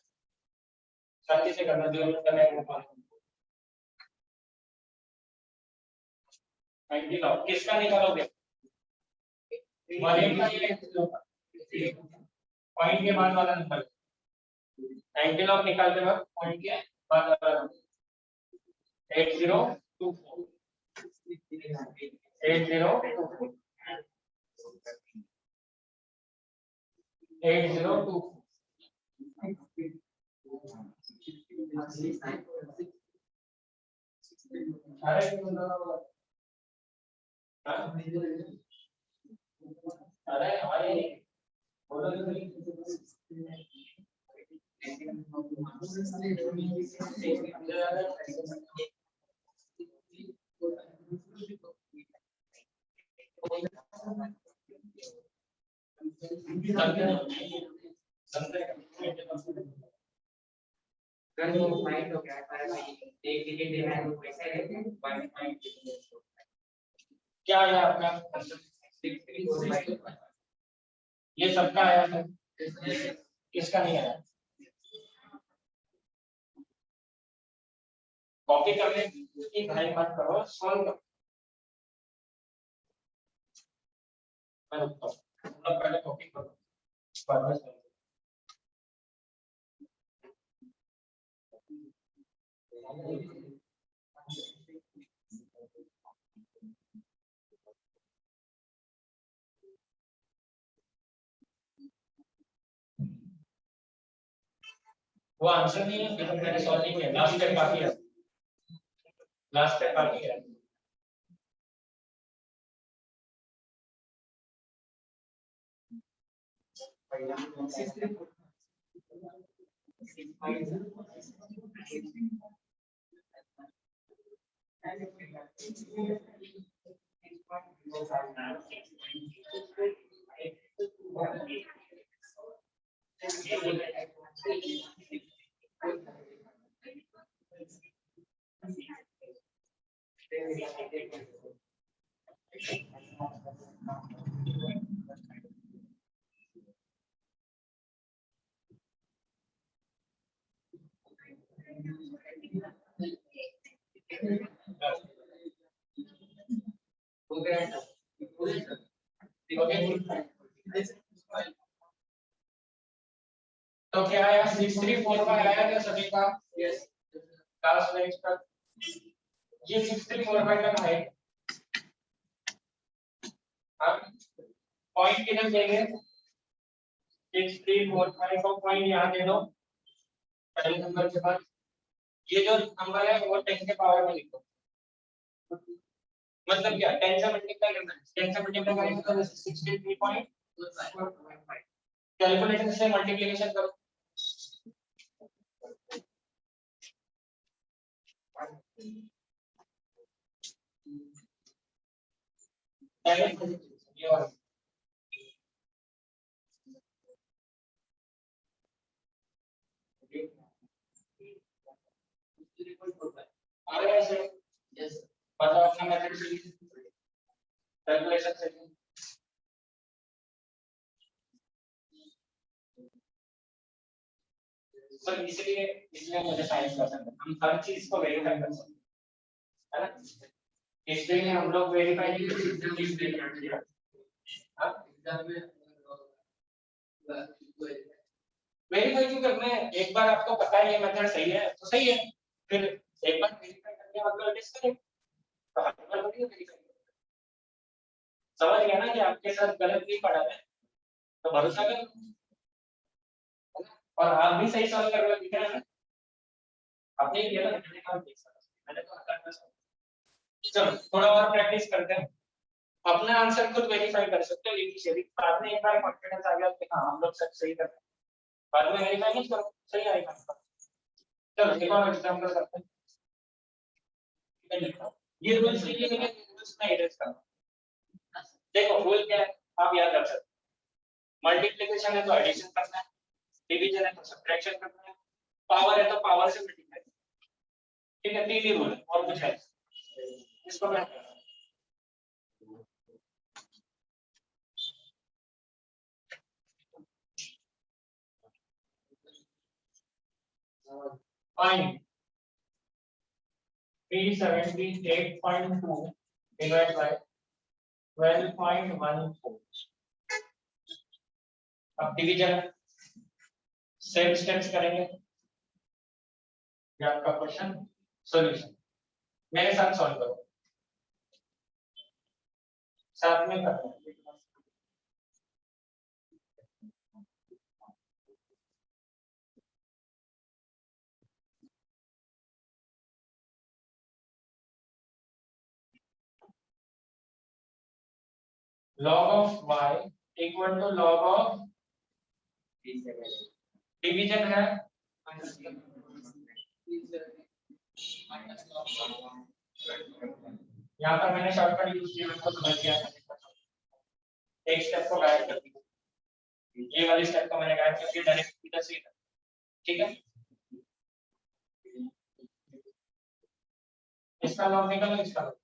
शांति से करना, जो करना है वो करो। एंटी लॉग किसका निकालोगे? वाले का ये पॉइंट के बाद वाला नंबर, एंटी लॉग निकालते वक्त पॉइंट के बाद वाला नंबर 8024 8024 8024। अरे अरे अरे बोलो क्या है आपका? ये सबका आया है, किसका नहीं आया? कॉपी करने की भाई मत करो, सॉल्व करो। मैं रुकता हूँ, मतलब पहले कॉपी करो बाद में solve। वो आंसर नहीं है, फिर मैंने सॉल्व नहीं किया, लास्ट स्टेप बाकी है, लास्ट स्टेप बाकी है। तो क्या आया? 6345 आया क्या सभी का? यस, लास्ट नेक्स्ट तक ये 6345 तक है। हम पॉइंट किधर देंगे? 6345 को पॉइंट यहाँ दे दो पहले नंबर के बाद, ये जो नंबर है वो 10 के पावर में लिखो। मतलब क्या 10 से मल्टीप्लाई करना है, 10 से मल्टीप्लाई करेंगे तो 63.45 कैलकुलेटर से मल्टीप्लिकेशन करो। ये और आगे ऐसे यस बताओ अपना मेथड से कैलकुलेशन से। सर इसलिए इसलिए मुझे साइंस पसंद है, हम हर चीज को वेरीफाई कर सकते हैं, है ना? इसलिए हम लोग वेरीफाई नहीं कर सकते इसलिए कर दिया। हां एग्जाम में वेरीफाई क्यों करना है? एक बार आपको पता है ये मेथड सही है तो सही है, फिर एक बार वेरीफाई करके मतलब टेस्ट करें तो हर बार थोड़ी वेरीफाई समझ गया ना कि आपके साथ गलत नहीं पड़ा है तो भरोसा करो, है ना? और आप भी सही सॉल्व कर रहे हो, दिख रहा है ना? आपने किया ना, मैंने काम देख सकता, मैंने तो हटा था। चलो थोड़ा और प्रैक्टिस करते हैं, अपना आंसर खुद वेरीफाई कर सकते हो इनिशियली, बाद में एक बार कॉन्फिडेंस आ गया कि हाँ हम लोग सब सही कर रहे हैं, बाद में वेरीफाई नहीं करो, सही आएगा। चलो एक और एग्जांपल करते हैं। मैं लिखता हूँ ये रूल्स लिखे लेकिन रूल्स में एरर्स का देखो रूल क्या है आप याद रख सकते मल्टीप्लिकेशन है तो एडिशन करना है डिवीजन है तो सब्ट्रैक्शन करना है पावर है तो पावर से मल्टीप्लाई ठीक है तीन ही रूल है और कुछ है इसको मैं फाइंड 378.2 divided by 12.14 अब डिवीजन सेम स्टेप्स करेंगे ये आपका क्वेश्चन सॉल्यूशन मेरे साथ सॉल्व करो साथ में करना log of y equal to log of division है यहाँ पर मैंने शॉर्टकट यूज किया उसको समझ गया एक स्टेप को गायब कर दिया ये वाली स्टेप को मैंने गायब कर दिया डायरेक्ट इधर से इधर ठीक है इसका लॉग निकालो इसका log।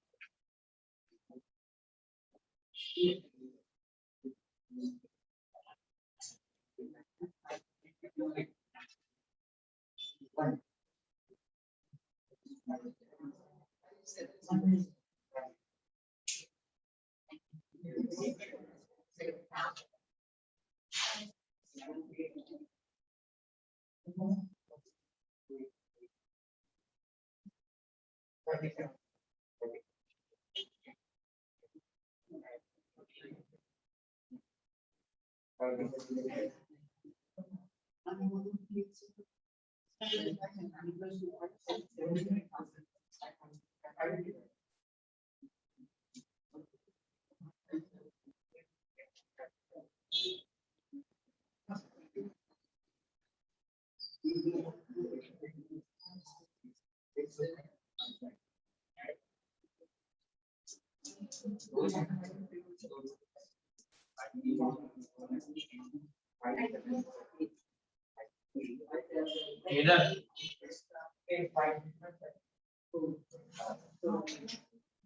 इधर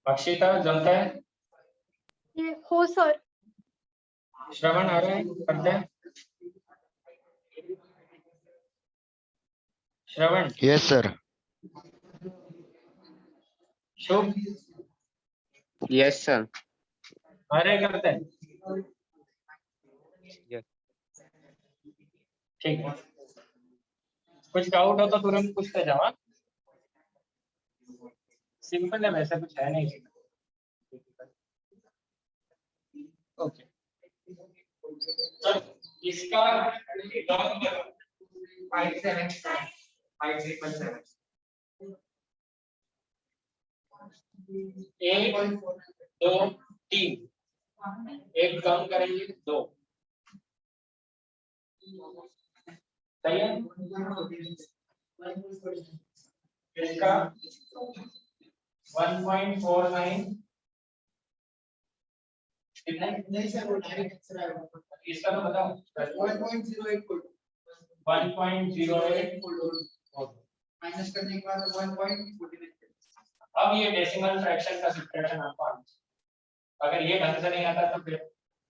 अक्षिता जमता है ये हो सर श्रवण आ रहा है करते हैं श्रवण यस सर शुभ यस सर अरे करते हैं Yes. ठीक है कुछ डाउट हो तो तुरंत पूछते जाओ सिंपल है वैसा कुछ है नहीं ओके चलो इसका लॉग 5.7 एक दो तीन एक कम करेंगे दो सही है इसका 1.49 नहीं सर वो डायरेक्ट आंसर आएगा इसका तो बताओ 1.08 कोड 1.08 माइनस करने के बाद 1.49 अब ये डेसिमल फ्रैक्शन का सब्ट्रैक्शन आपको आना चाहिए अगर ये ढंग से नहीं आता तो फिर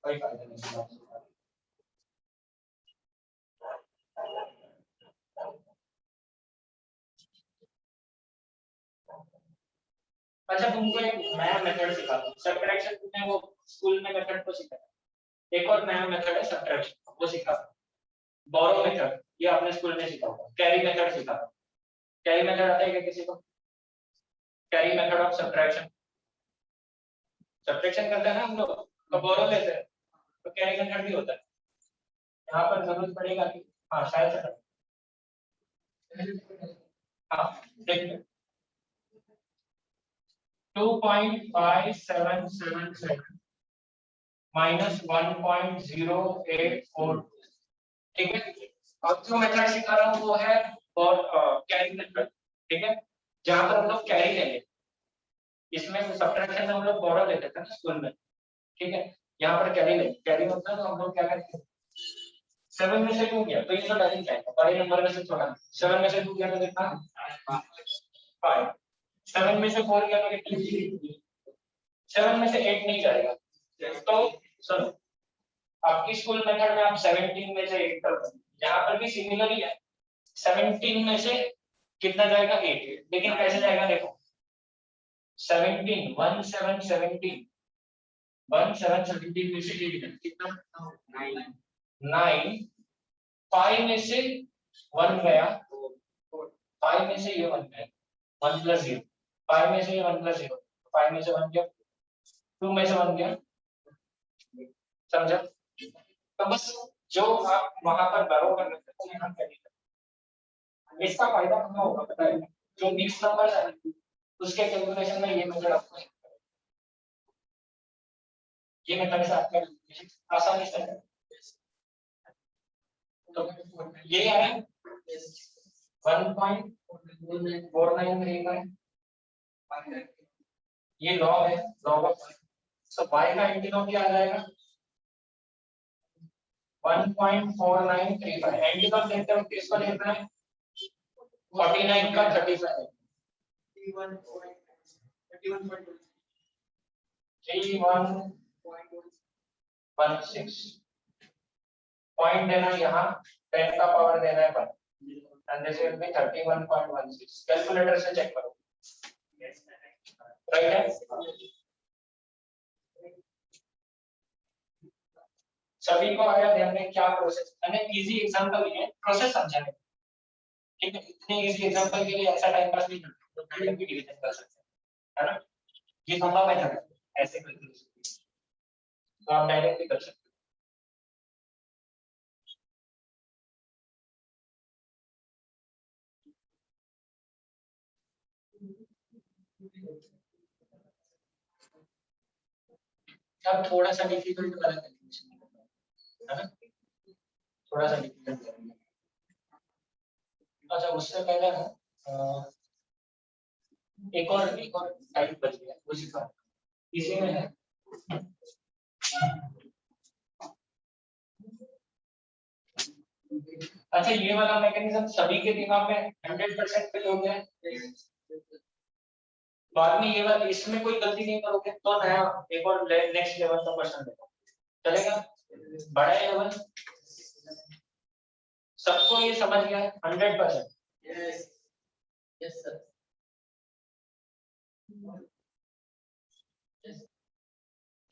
कोई फायदा नहीं अच्छा तुमको एक नया मेथड सिखाता हूँ सब्ट्रैक्शन तुमने वो स्कूल में मेथड तो सीखा एक और नया मेथड है सब्ट्रैक्शन वो सीखा बोरो मेथड ये आपने स्कूल में सीखा होगा कैरी मेथड सीखा कैरी मेथड आता है क्या किसी को carry method of subtraction subtraction करते हैं ना हम लोग तो बोरो लेते हैं तो कैरी मेथड भी होता है यहाँ पर जरूरत पड़ेगा कि हाँ शायद से हाँ देखिए 2.5777 minus 1.084 ठीक है अब जो मेथड सिखा रहा हूँ वो है और कैरी मेथड ठीक है जहां पर हम लोग कैरी लेंगे इसमें सब्ट्रैक्शन में हम लोग बॉर्डर लेते थे ना स्कूल में, ठीक है। यहाँ पर कैरी ले, कैरी होता है तो हम लोग क्या करते हैं, 7 में से 2 गया तो ये तो डायरेक्ट जाएगा, बड़े नंबर में से छोटा, 7 में से 2 गया तो कितना, 5, 7 में से 4 गया तो कितना, 7 में से 8 नहीं जाएगा। तो सुनो, आपकी स्कूल मेथड में आप 17 में से 8 कर दो, यहाँ पर भी सिमिलर ही है, 17 में से कितना जाएगा, 8, लेकिन कैसे जाएगा देखो, 17 1 7 17 1 7 17 में से 8 कितना, 9, 5 में से 1 गया, 5 में से ये 1 गया, 1 प्लस 0, 5 में से ये 1 प्लस 0, 5 में से 1 गया, 2 में से 1 गया, समझा। तो बस जो आप वहां पर बैरो कर रहे थे यहाँ कर, इसका फायदा क्या होगा पता है, जो मिक्स नंबर है उसके कैलकुलेशन में ये मेथड आपको, ये मेथड से आपका आसानी से है। तो ये है 1.4935, ये लॉग है, लॉग ऑफ, तो y का एंटीनोम क्या आ जाएगा, 1.4935, एंटीनोम देखते हो किसको लेना है, 49 का 35 है, 3116 पॉइंट देना है यहाँ, 10 का पावर देना है 1 and this will be 31.16, calculator से चेक करो, राइट है। सभी को आया ध्यान में क्या प्रोसेस, मैंने इजी एग्जांपल लिए, प्रोसेस समझाने, ठीक है, इतने इजी एग्जांपल के लिए ऐसा टाइम पास नहीं करना, तो डिवीजन कर सकते हैं, है ना, ये संभव है ना, ऐसे कैलकुलेशन तो आप डायरेक्टली कर सकते हो। अब थोड़ा सा डिफिकल्ट वाला कैलकुलेशन है ना, थोड़ा सा डिफिकल्ट करेंगे। अच्छा उससे पहले ना एक और टाइप बच गया उसी का, इसी में है, अच्छा ये वाला मैकेनिज्म सभी के दिमाग में 100% फिट हो गया है, बाद में ये वाला इसमें कोई गलती नहीं करोगे तो नया एक और नेक्स्ट लेवल का क्वेश्चन देखो, चलेगा, बड़ा लेवल, सबको ये समझ गया 100%, यस यस सर,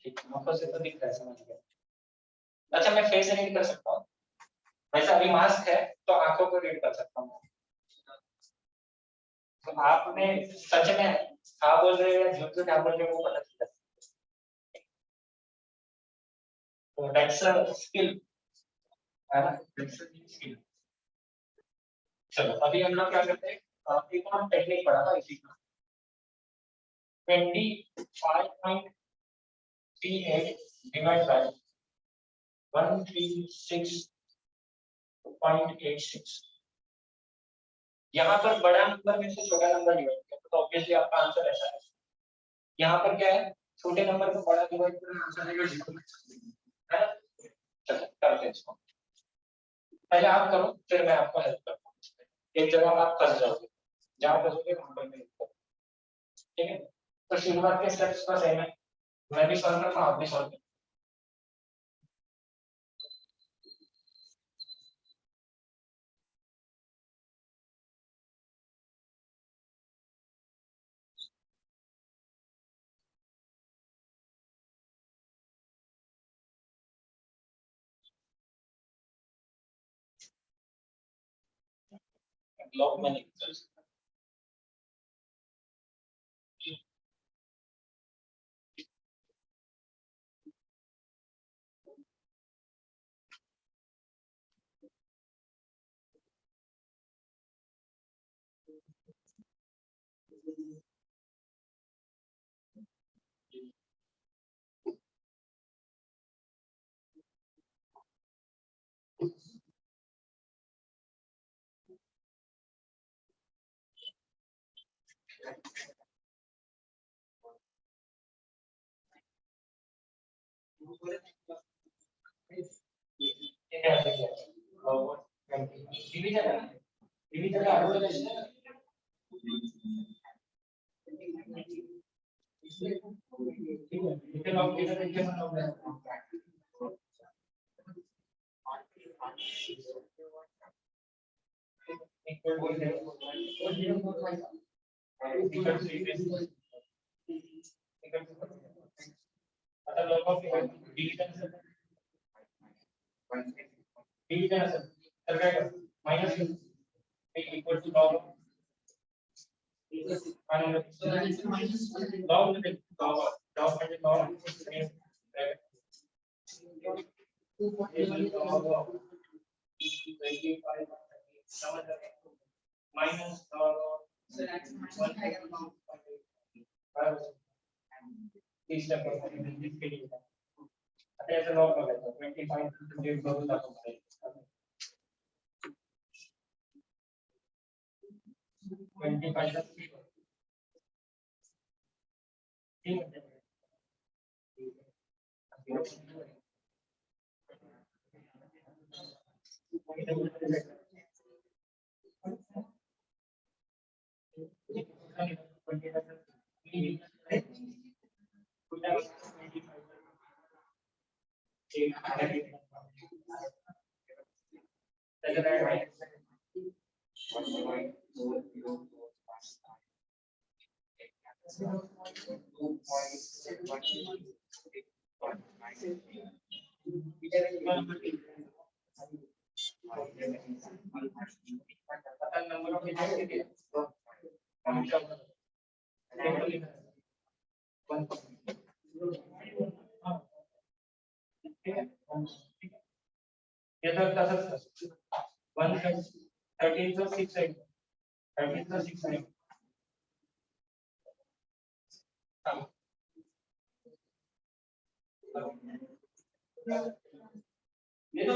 ठीक है, आपको से तो दिख रहा है, समझ गया। अच्छा मैं फेस रीड कर सकता हूँ, वैसे अभी मास्क है तो आंखों को रीड कर सकता हूँ, तो आपने सच में हाँ बोल रहे हो या झूठ झूठ बोल रहे हो वो पता चल जाता है, तो दैट्स अ स्किल, है ना, दैट्स अ स्किल। चलो अभी हम लोग क्या करते हैं, एक और टेक्निक पढ़ा था इसी का, 25.38 डिवाइड बाय 136.86, यहाँ पर बड़ा नंबर में से छोटा नंबर डिवाइड किया तो ऑब्वियसली आपका आंसर ऐसा है, यहाँ पर क्या है, छोटे नंबर को बड़ा डिवाइड करना आंसर आएगा 0, है ना। चलो करते हैं इसको, पहले आप करो फिर मैं आपको हेल्प करता हूँ, एक जगह आप फंस जाओगे, जहाँ फंसोगे वहां पर मैं हेल्प करूँ, ठीक है। तो शुरुआत के स्टेप्स बस है, मैं भी सॉल्व करता हूँ, आप भी सॉल्व करो। ब्लॉक में नहीं चल सकता, क्या है डिवीजन है डिवीजन का आगे है इसे लॉग डिवीजन इसे मतलब है इक्वल टू है इक्वल टू आता लॉग ऑफ डिवीजन डिवीजन तर काय कर माइनस इक्वल टू लॉग आणि लॉग म्हणजे लॉग म्हणजे लॉग माइनस लॉग तीस टक्के के लिए आता याचा लॉग बघायचा 25 म्हणजे बघू दाखवतो 25 नंबर ऑफ याचा तसंच 13 चा 6 आहे 13 चा 6 आहे ये तो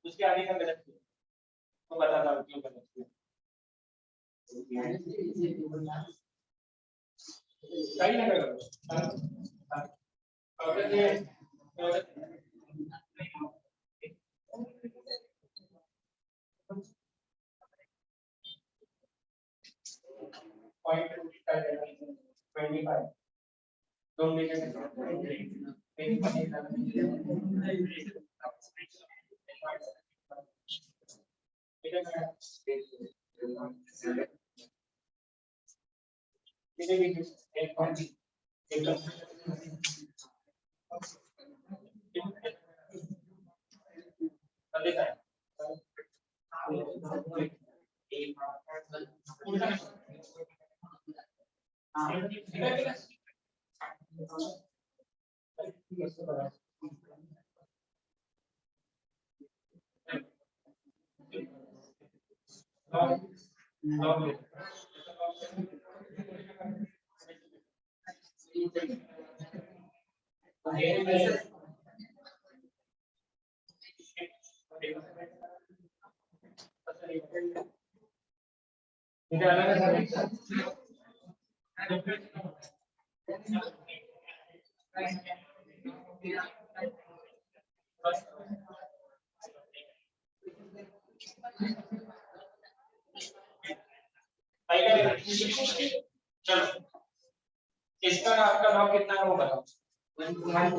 उसके आगे का गलत तो बता दो क्यों गलत सही ना करो अगर ये पॉइंट 25 don't make चलो इसका आपका लॉग कितना है वो बताओ 40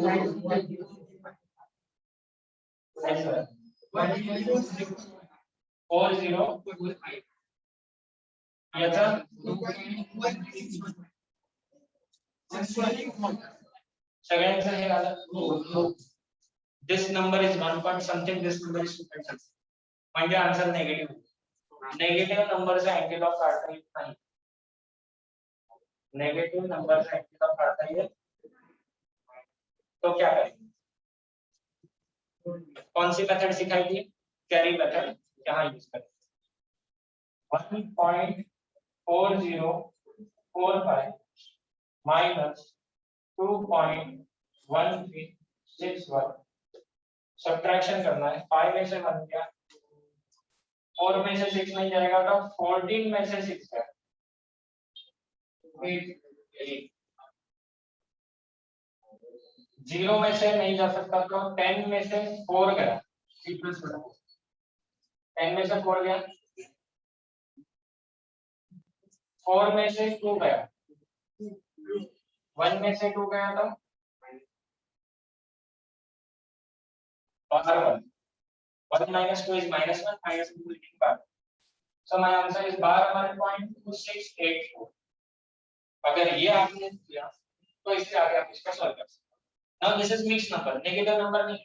याचा 2.131. सगळ्यांचं हे आलं. This number is 1 point something, this number is 2 point something, म्हणजे आन्सर नेगेटिव्ह. नेगेटिव्ह नंबरचा अँटीलॉग काढता येत नाही. नेगेटिव्ह नंबरचा अँटीलॉग काढता येत, तो क्या करेंगे? कौन सी मेथड सिखाई थी? कैरी मेथड, यहाँ यूज करें. 1.4045 minus 2.1361, सब्ट्रैक्शन करना है. 5 में से 1 गया, 4 में से 6 नहीं जाएगा तो 14 में से 6 गया, 8. 0 में से नहीं जा सकता तो 10 में से 4 गया, 10 में से 4 गया, 4 में से 2 गया, 1 में से 2 गया तो 1 minus 2 is minus 1, minus 2 will be 1. So my answer is 1.2684. अगर ये आपने किया तो इससे आगे आप इसका सॉल्व कर सकते हैं. Now this is mixed number, negative number नहीं,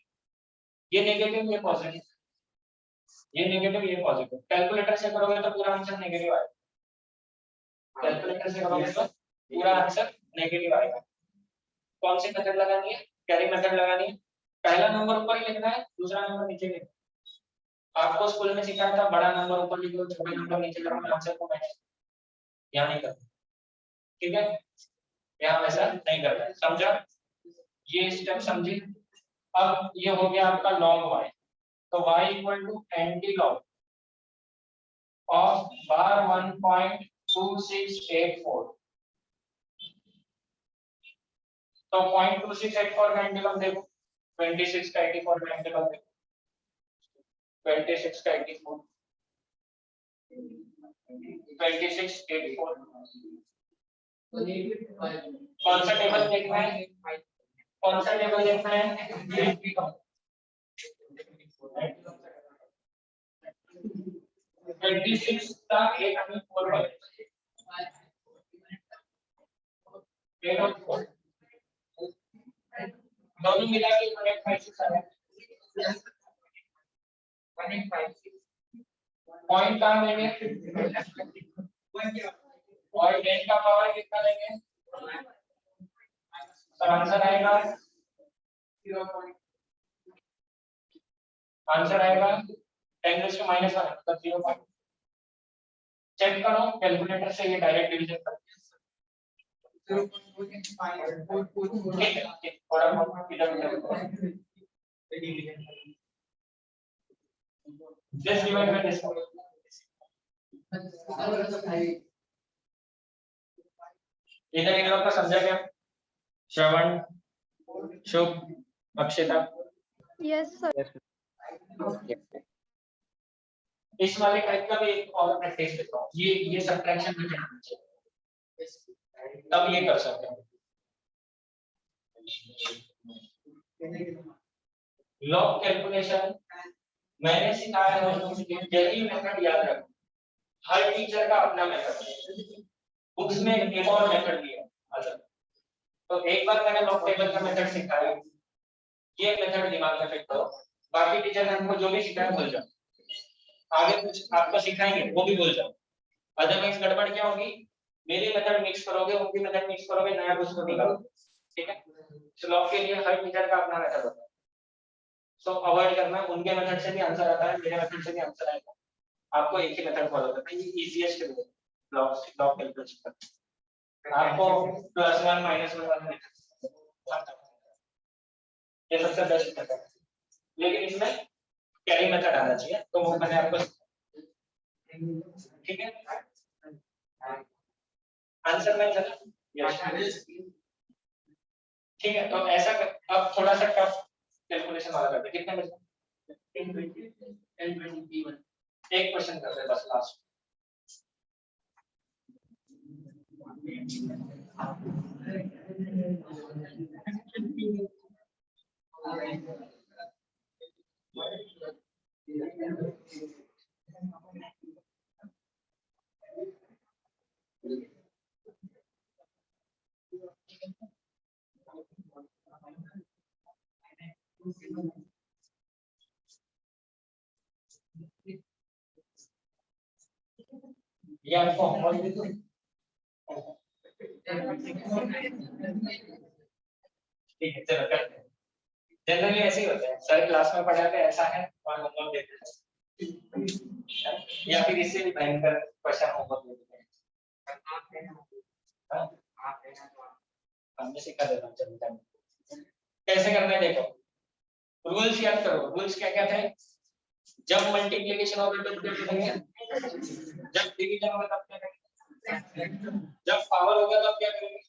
ये नेगेटिव ये पॉजिटिव, ये नेगेटिव ये पॉजिटिव. कैलकुलेटर से करोगे तो पूरा आंसर नेगेटिव आएगा. कैलकुलेटर से करोगे तो पूरा आंसर नेगेटिव आएगा. कौन सी मेथड लगानी है? कैरी मेथड लगानी है. पहला नंबर ऊपर ही लिखना है, दूसरा नंबर नीचे लिखना है. आपको स्कूल में सिखाया था बड़ा नंबर ऊपर लिखो, छोटा नंबर नीचे लिखो, आंसर को मैच. यहाँ नहीं करना, ठीक है? यहाँ वैसा नहीं करना है, समझा? ये स्टेप समझी. अब ये हो गया आपका log y, तो y equal to anti log of bar 1.2684. तो 0.2684 का एंटी लॉग देखो, 26 का 84 का एंटी लॉग देखो, 26 का 84, 26 84. कौन सा टेबल देखना है? कौन सा टेबल देखना है? 26 का 84 दोनों मिला के 156 है. पॉइंट कहाँ लेंगे? और 10 का पावर कितना लेंगे? तो आंसर आएगा 0. आंसर आएगा 10 minus 1 मतलब 0. चेक करो कैलकुलेटर से, ये डायरेक्ट डिवीजन करते हैं. थोड़ा बहुत इधर उधर. This divide by this. इधर इन लोग का समझा क्या? श्रवण, शुभ, अक्षिता. Yes, sir. इस वाले टाइप का भी एक और प्रैक्टिस देता हूँ. ये सब्ट्रैक्शन में करना चाहिए, तब ये कर सकते हैं. लॉग कैलकुलेशन मैंने सिखाया है, यही मेथड याद रखो. हर टीचर का अपना मेथड है, उसमें एक और मेथड भी है अलग. तो एक बार मैंने लॉग टेबल का मेथड सिखाया, ये मेथड दिमाग में फिट करो. बाकी टीचर ने हमको जो भी सिखाया भूल जाओ, आगे कुछ आपको सिखाएंगे वो भी भूल जाओ. अदरवाइज गड़बड़ क्या होगी? मेरी मेथड मिक्स करोगे, उनकी मेथड मिक्स करोगे, नया कुछ तो निकालो. ठीक है? तो लॉग के लिए हर टीचर का अपना मेथड होता है, सो अवॉइड करना. उनके मेथड से भी आंसर आता है, मेरे मेथड से भी आंसर आएगा, आपको एक ही मेथड फॉलो करना है. ये इजीएस्ट वे लॉग कैलकुलेशन. आपको +1 -1 वाला ये सबसे बेस्ट मेथड है, लेकिन इसमें कैरी मेथड आना चाहिए, तो वो मैंने आपको. ठीक है? आंसर में चला. यस, ठीक है. तो ऐसा अब थोड़ा सा टफ कैलकुलेशन वाला करते हैं. कितने में? 1020 एक क्वेश्चन करते हैं बस लास्ट. ये आपको होमवर्क दे दूं? ठीक है, चलो करते हैं। जनरली ऐसे ही होता है, सर क्लास में पढ़ाते हैं ऐसा है और होमवर्क देते हैं, या फिर इससे भी भयंकर क्वेश्चन होमवर्क देते हैं। हाँ? हमने सिखा देता हूँ, चलता है। कैसे करना है देखो, रूल्स याद करो। रूल्स क्या क्या थे? जब मल्टीप्लिकेशन होगा तब क्या करेंगे, जब डिवीजन होगा तब क्या करेंगे, जब पावर होगा तब क्या करेंगे।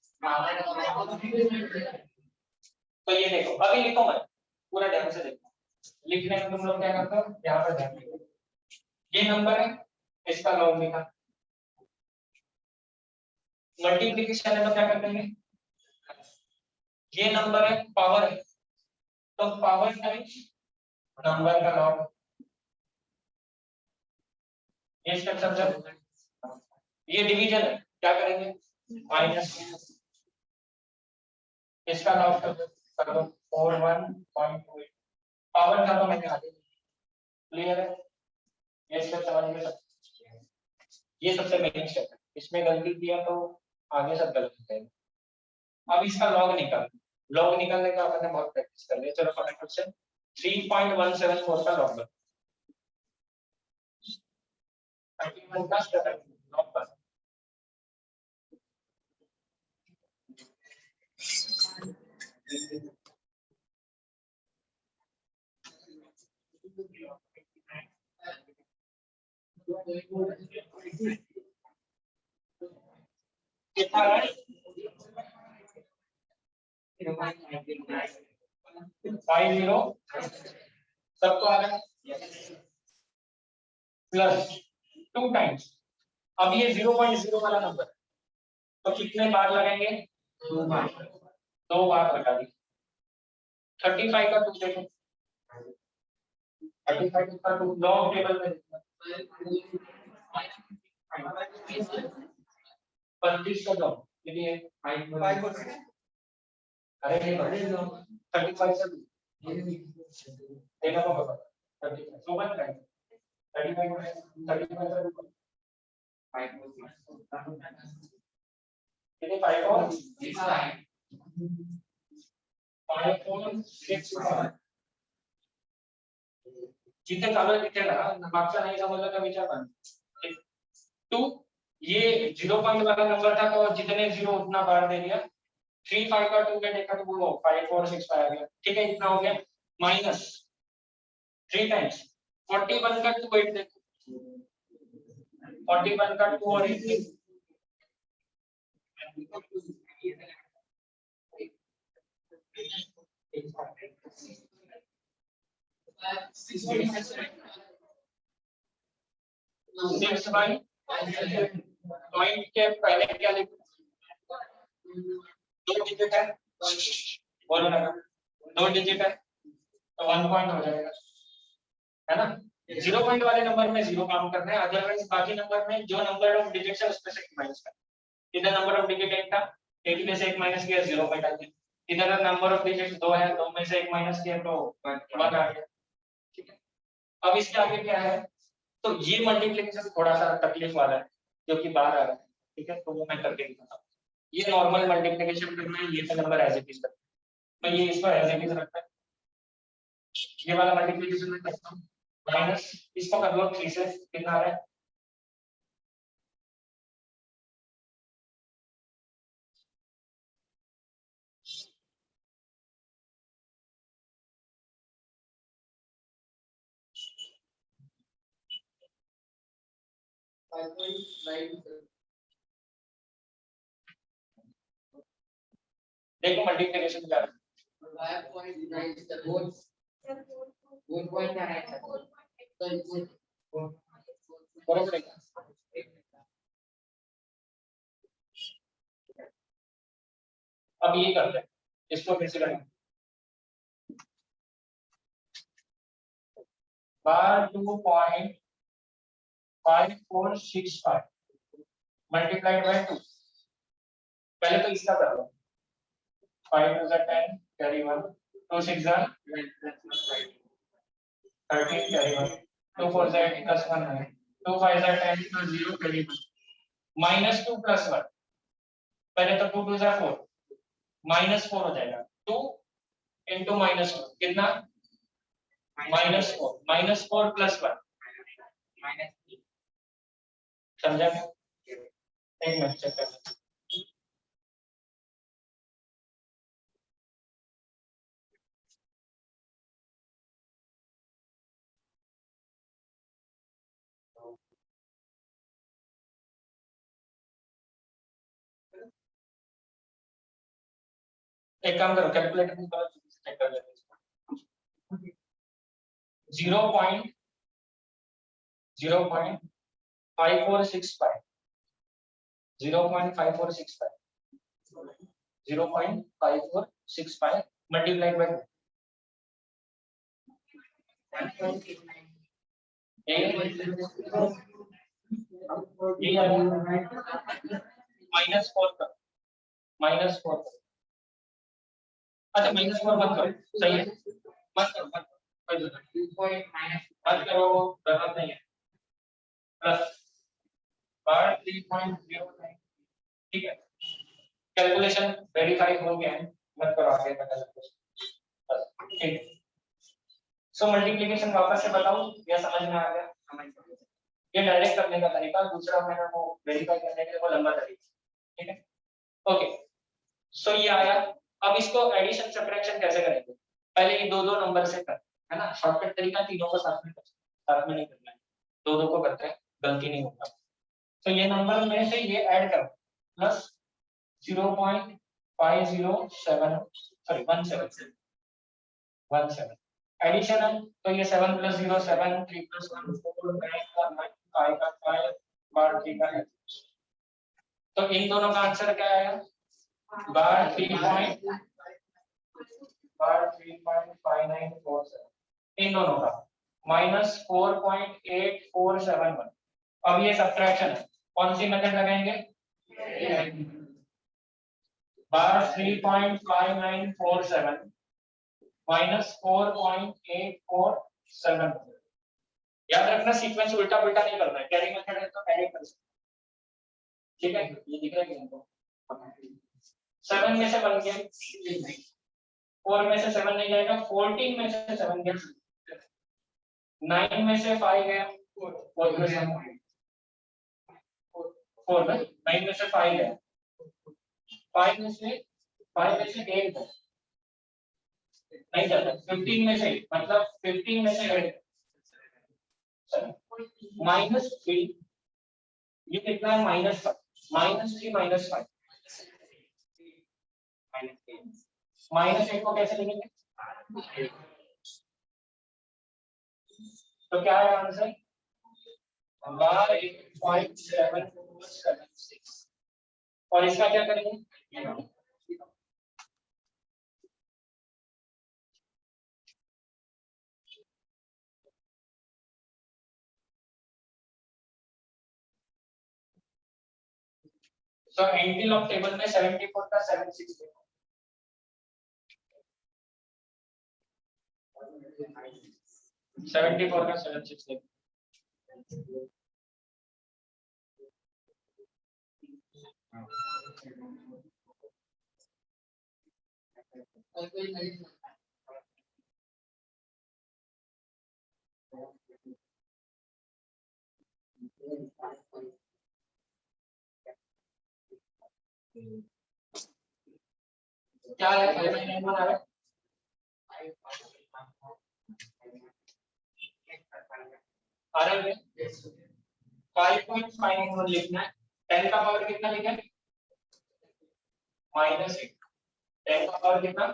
तो ये देखो, अभी लिखो मत, पूरा ध्यान से देखो। लिखने में तुम लोग क्या करते हो, यहाँ पर ध्यान दो। ये नंबर है, इसका लॉग लिखा। मल्टीप्लिकेशन है तो क्या कर देंगे, ये नंबर है, पावर है, तो पावर टाइम्स नंबर का लॉग। ये स्टेप समझो। ये डिवीजन है, क्या करेंगे, माइनस, इसका लॉग कर दो 41.28। पावर का तो मैंने आगे क्लियर है, ये स्टेप समझ में सब। ये सबसे मेन स्टेप है, इसमें गलती किया तो आगे सब गलत हो जाएगा। अब इसका लॉग निकाल, लॉग निकालने का आपने बहुत प्रैक्टिस कर लिया। चलो फटाफट से 3.174 का लॉग 31 का स्टेप लॉग पर। कितना है 50 सबको आ रहा है, प्लस 2 टाइम्स। अब ये 0.0 वाला नंबर है, तो कितने बार लगाएंगे, 2 बार, 2 बार लगा दी। 35 का 2 देखो, 35 का 2 लॉग टेबल में 25 का लॉग कितनी है, 5। अरे नहीं 35 से देखा तो होगा 35 सो मच टाइम 35 से 5 कितने 5 और 5 और 6 जितने चालू है कितने लगा, मागचा नहीं समझला का विचार कर। 2 ये 0 पॉइंट वाला नंबर था तो जितने 0 उतना बार दे दिया। 3 5 का 2 में देखा तो वो 5 4 6 आ गया, ठीक है, इतना हो गया। माइनस 3 टाइम्स 41 का 2 8 देखो, 41 का 2 और 8 देखो, सिक्स बाई पॉइंट के पहले क्या लिखो, 2 डिजिट है, बोलो ना 2 डिजिट है तो 1 पॉइंट हो जाएगा, है ना। 0 पॉइंट वाले नंबर में 0 काम करना है, अदरवाइज बाकी नंबर में जो नंबर ऑफ डिजिट्स है उसमें से माइनस करना। इधर नंबर ऑफ डिजिट 1 था, 1 में से 1 माइनस किया 0 पॉइंट आ गया। इधर नंबर ऑफ डिजिट्स 2 है, 2 में से 1 माइनस किया तो 1 आ गया, ठीक है। अब इसके आगे क्या है, तो ये मल्टीप्लिकेशन थोड़ा सा तकलीफ वाला है क्योंकि बाहर आ रहा है, ठीक है, तो वो मैं करके दिखाता हूँ। ये नॉर्मल मल्टीप्लिकेशन करना है, ये तो नंबर एज इट इज रखना है, मैं ये इसको एज इट इज रखता है। ये वाला मल्टीप्लिकेशन में करता हूँ, माइनस इसको कर लो 3 से, कितना आ रहा है, देखो मल्टीप्लिकेशन क्या है, 5.9 बरोबर है। अब ये करते हैं, इसको फिर से करेंगे, बार 2.5465 मल्टीप्लाइड बाय 2। पहले तो इसका कर लो, 5 2 10 carry 1 2 6 9 13 carry 1, 2 4 8 plus 1 9, 2 5 10 plus 0 carry 1, minus 2 plus 1, पहले तो 2 2 4, minus 4 हो जाएगा, 2 into minus 1 कितना, minus 4, minus 4 plus 1, minus 3, समझा क्या? एक मिनट चेक कर, एक काम करो, कैलकुलेटर में चेक कर लेते हैं, 0.5465, 0.5465, 0.5465 multiplied by -4 का, -4 का, अच्छा -4 मत करो, सही है, मत करो, मत करो, मत करो, गलत नहीं है, प्लस 3.09, ठीक है, कैलकुलेशन वेरीफाई हो गया है, मत करो आगे का कैलकुलेशन, ठीक। सो मल्टीप्लिकेशन वापस से बताऊं या समझ में आ गया? ये डायरेक्ट करने का तरीका, दूसरा मैंने वो वेरीफाई करने के लिए वो लंबा तरीका, ठीक है, ओके। सो ये आया, अब इसको एडिशन सब्ट्रैक्शन कैसे करेंगे? पहले ये दो दो नंबर से कर, है ना, शॉर्टकट तरीका, तीनों को साथ में नहीं करना है, दो दो को करते हैं, गलती नहीं होगा। तो ये नंबर में से ये ऐड करो, प्लस 0.507, सॉरी 17 एडिशन है, तो ये 7 + 0 7, 3 + 1 4, 9 का 9, 5 का 5, 3 का है, तो इन दोनों का आंसर क्या आया? 3.5947, इन दोनों का -4.8471। अब ये सब्ट्रैक्शन है, कौन सी मेथड लगाएंगे? 3.5947 -4.847। याद रखना सीक्वेंस उल्टा पुल्टा नहीं करना है, कैरी मेथड है तो कैरी कर सकते, ठीक है, ये दिख रहा है इनको, 7 में से 1 गया, 4 में से 7 नहीं जाएगा, 14 में से 7 गया, 9 में से 5 गया, 4 में से 4 में 9 में से 5 गया, 5 में से 8 गया, नहीं जाता, 15 में से, मतलब 15 में से 8, -3, ये कितना है? -3 -5, -8 को कैसे लिखेंगे? तो क्या है आंसर? 8.7476। और इसका क्या करेंगे? तो एंटी लॉग टेबल में 74 का 76 देखो, 74 का 76 देखो, क्या है? नहीं बना रहे, आ रहा है 5.51 लिखना है, 10 का पावर कितना लिखा है? -8, 10 का पावर कितना?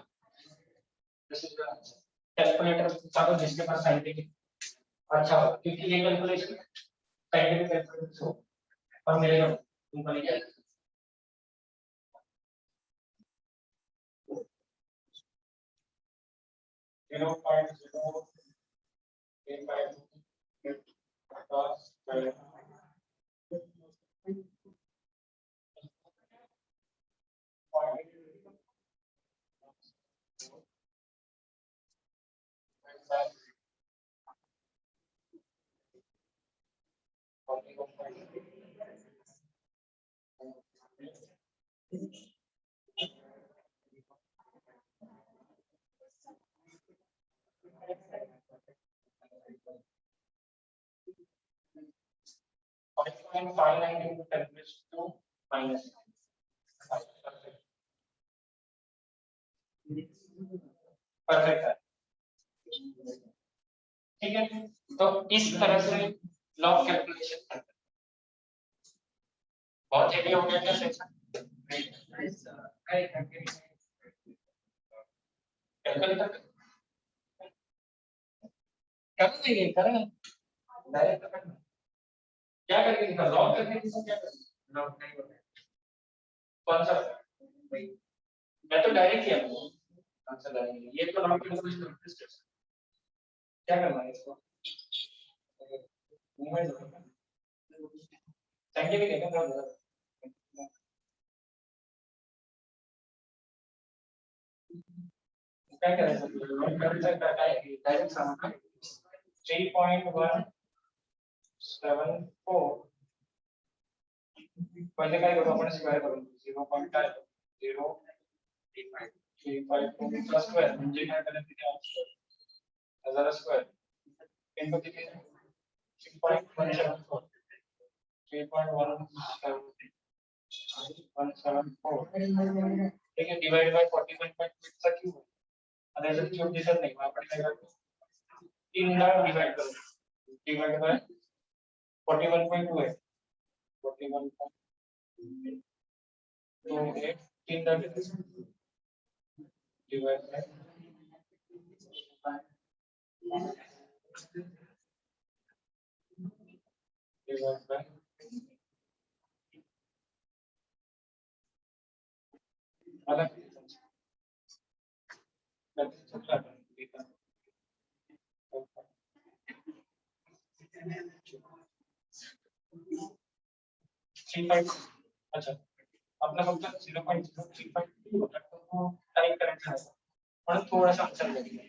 कैलकुलेटर चाहो जिसके पास साइंटिफिक अच्छा हो, क्योंकि ये कैलकुलेशन साइंटिफिक कैलकुलेटर हो और मिलेगा तुमको नहीं जाएगा। 5.59 into 10 raised to minus 5. Perfect है, ठीक है। तो इस तरह से लॉग कैलकुलेशन करते हैं। बहुत हेवी हो गया क्या सेक्शन? कैलकुलेटर कर देंगे, करें डायरेक्ट करना। क्या करके दिखा? लॉग करके दिखा, क्या करें? लॉग नहीं होगा। कौन सा? मैं तो डायरेक्ट किया हूँ। कौन सा डायरेक्ट? ये तो लॉग कैलकुलेशन क्या करना है इसको? मूवमेंट साइंटिफिक है क्या? क्या करें? लॉग कर सकता है डायरेक्ट सामान 3.174 पहले काय करू आपण स्क्वेअर करू 0.035 चा स्क्वेअर म्हणजे काय करायचं ते हजार स्क्वेअर इनटू किती 6.174 3.174 ठीक है डिवाइड बाय 41.8 चा क्यूब आता याचा क्यूब दिसत नाही मग आपण काय करतो 3 ला डिवाइड करू डिवाइड बाय 41.2 आहे 41.28 3 ला डिवाइड बाय डिवाइड बाय अलग 3.5 अच्छा अपना फक्त 0.035 टाइप करायचं आहे पण थोडासा आंसर देंगे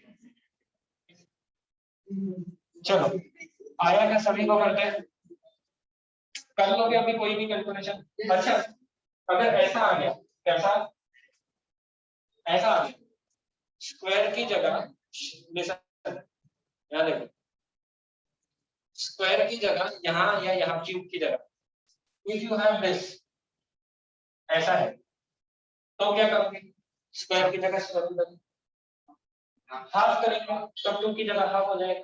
चलो आया क्या सभी को करते हैं कर लोगे अभी कोई भी कैलकुलेशन अच्छा अगर ऐसा आ गया कैसा ऐसा आ गया स्क्वायर की जगह यहाँ देखो स्क्वायर की जगह यहाँ या यहाँ क्यूब की जगह if you have this ऐसा है तो क्या करोगे स्क्वायर की जगह स्क्वायर हाफ करेंगे तो 2 की जगह हाफ हो जाएगा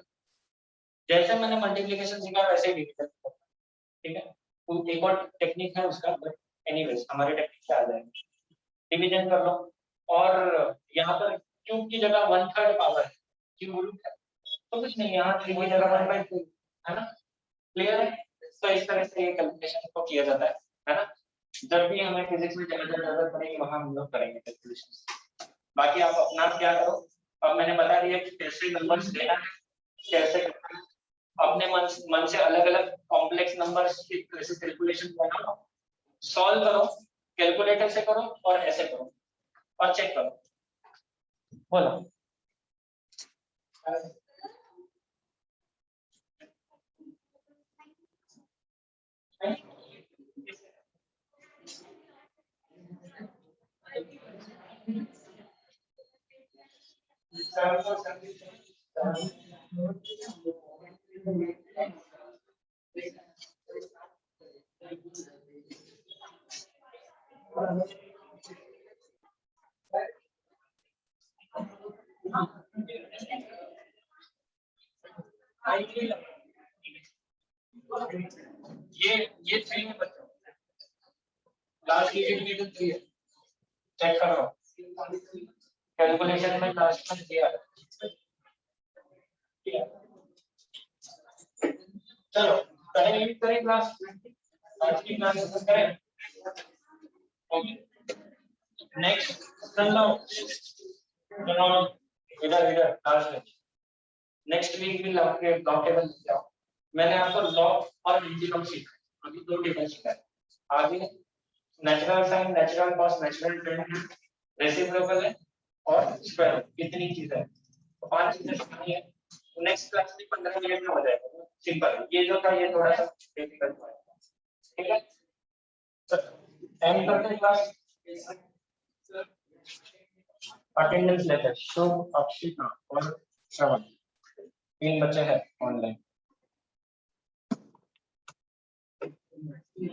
जैसे मैंने मल्टीप्लिकेशन सीखा वैसे ही डिवीजन ठीक है तो एक और टेक्निक है उसका बट एनीवेज हमारे टेक्निक से आ जाएगा डिवीजन कर लो और यहाँ पर क्यूब की जगह 1/3 पावर है क्यूब है तो कुछ नहीं यहाँ 3 की जगह 1/2 है ना क्लियर है तो इस तरह से ये कैलकुलेशन को किया जाता है ना जब भी हमें फिजिक्स में जरूरत पड़ेगी वहां हम लोग करेंगे कैलकुलेशन बाकी आप अपना क्या करो अब मैंने बता दिया कि कैसे नंबर्स लेना है कैसे अपने मन से अलग अलग कॉम्प्लेक्स नंबर्स की कैसे कैलकुलेशन बनाओ सॉल्व करो कैलकुलेटर से करो और ऐसे करो और चेक करो बोलो ये 3 है बच्चों लास्ट की डिवीजन 3 है चेक करो कैलकुलेशन में लास्ट में दिया है चलो करेंगे करें क्लास आज की क्लास करें ओके नेक्स्ट चलो चलो इधर इधर लास्ट में नेक्स्ट वीक भी लॉग टेबल दिखाओ मैंने आपको लॉग और इंटीग्रल सीखा अभी 2 टेबल सीखा है आगे natural sine natural cos natural tan reciprocal है और स्क्वायर कितनी चीजें है तो 5 चीजें सीखनी है नेक्स्ट क्लास में 15 मिनट में हो जाएगा सिंपल ये जो था ये थोड़ा सा डिफिकल्ट है ठीक है तो एंड करते क्लास अटेंडेंस लेते हैं शुभ अक्षिता और श्रवण 3 बच्चे हैं ऑनलाइन है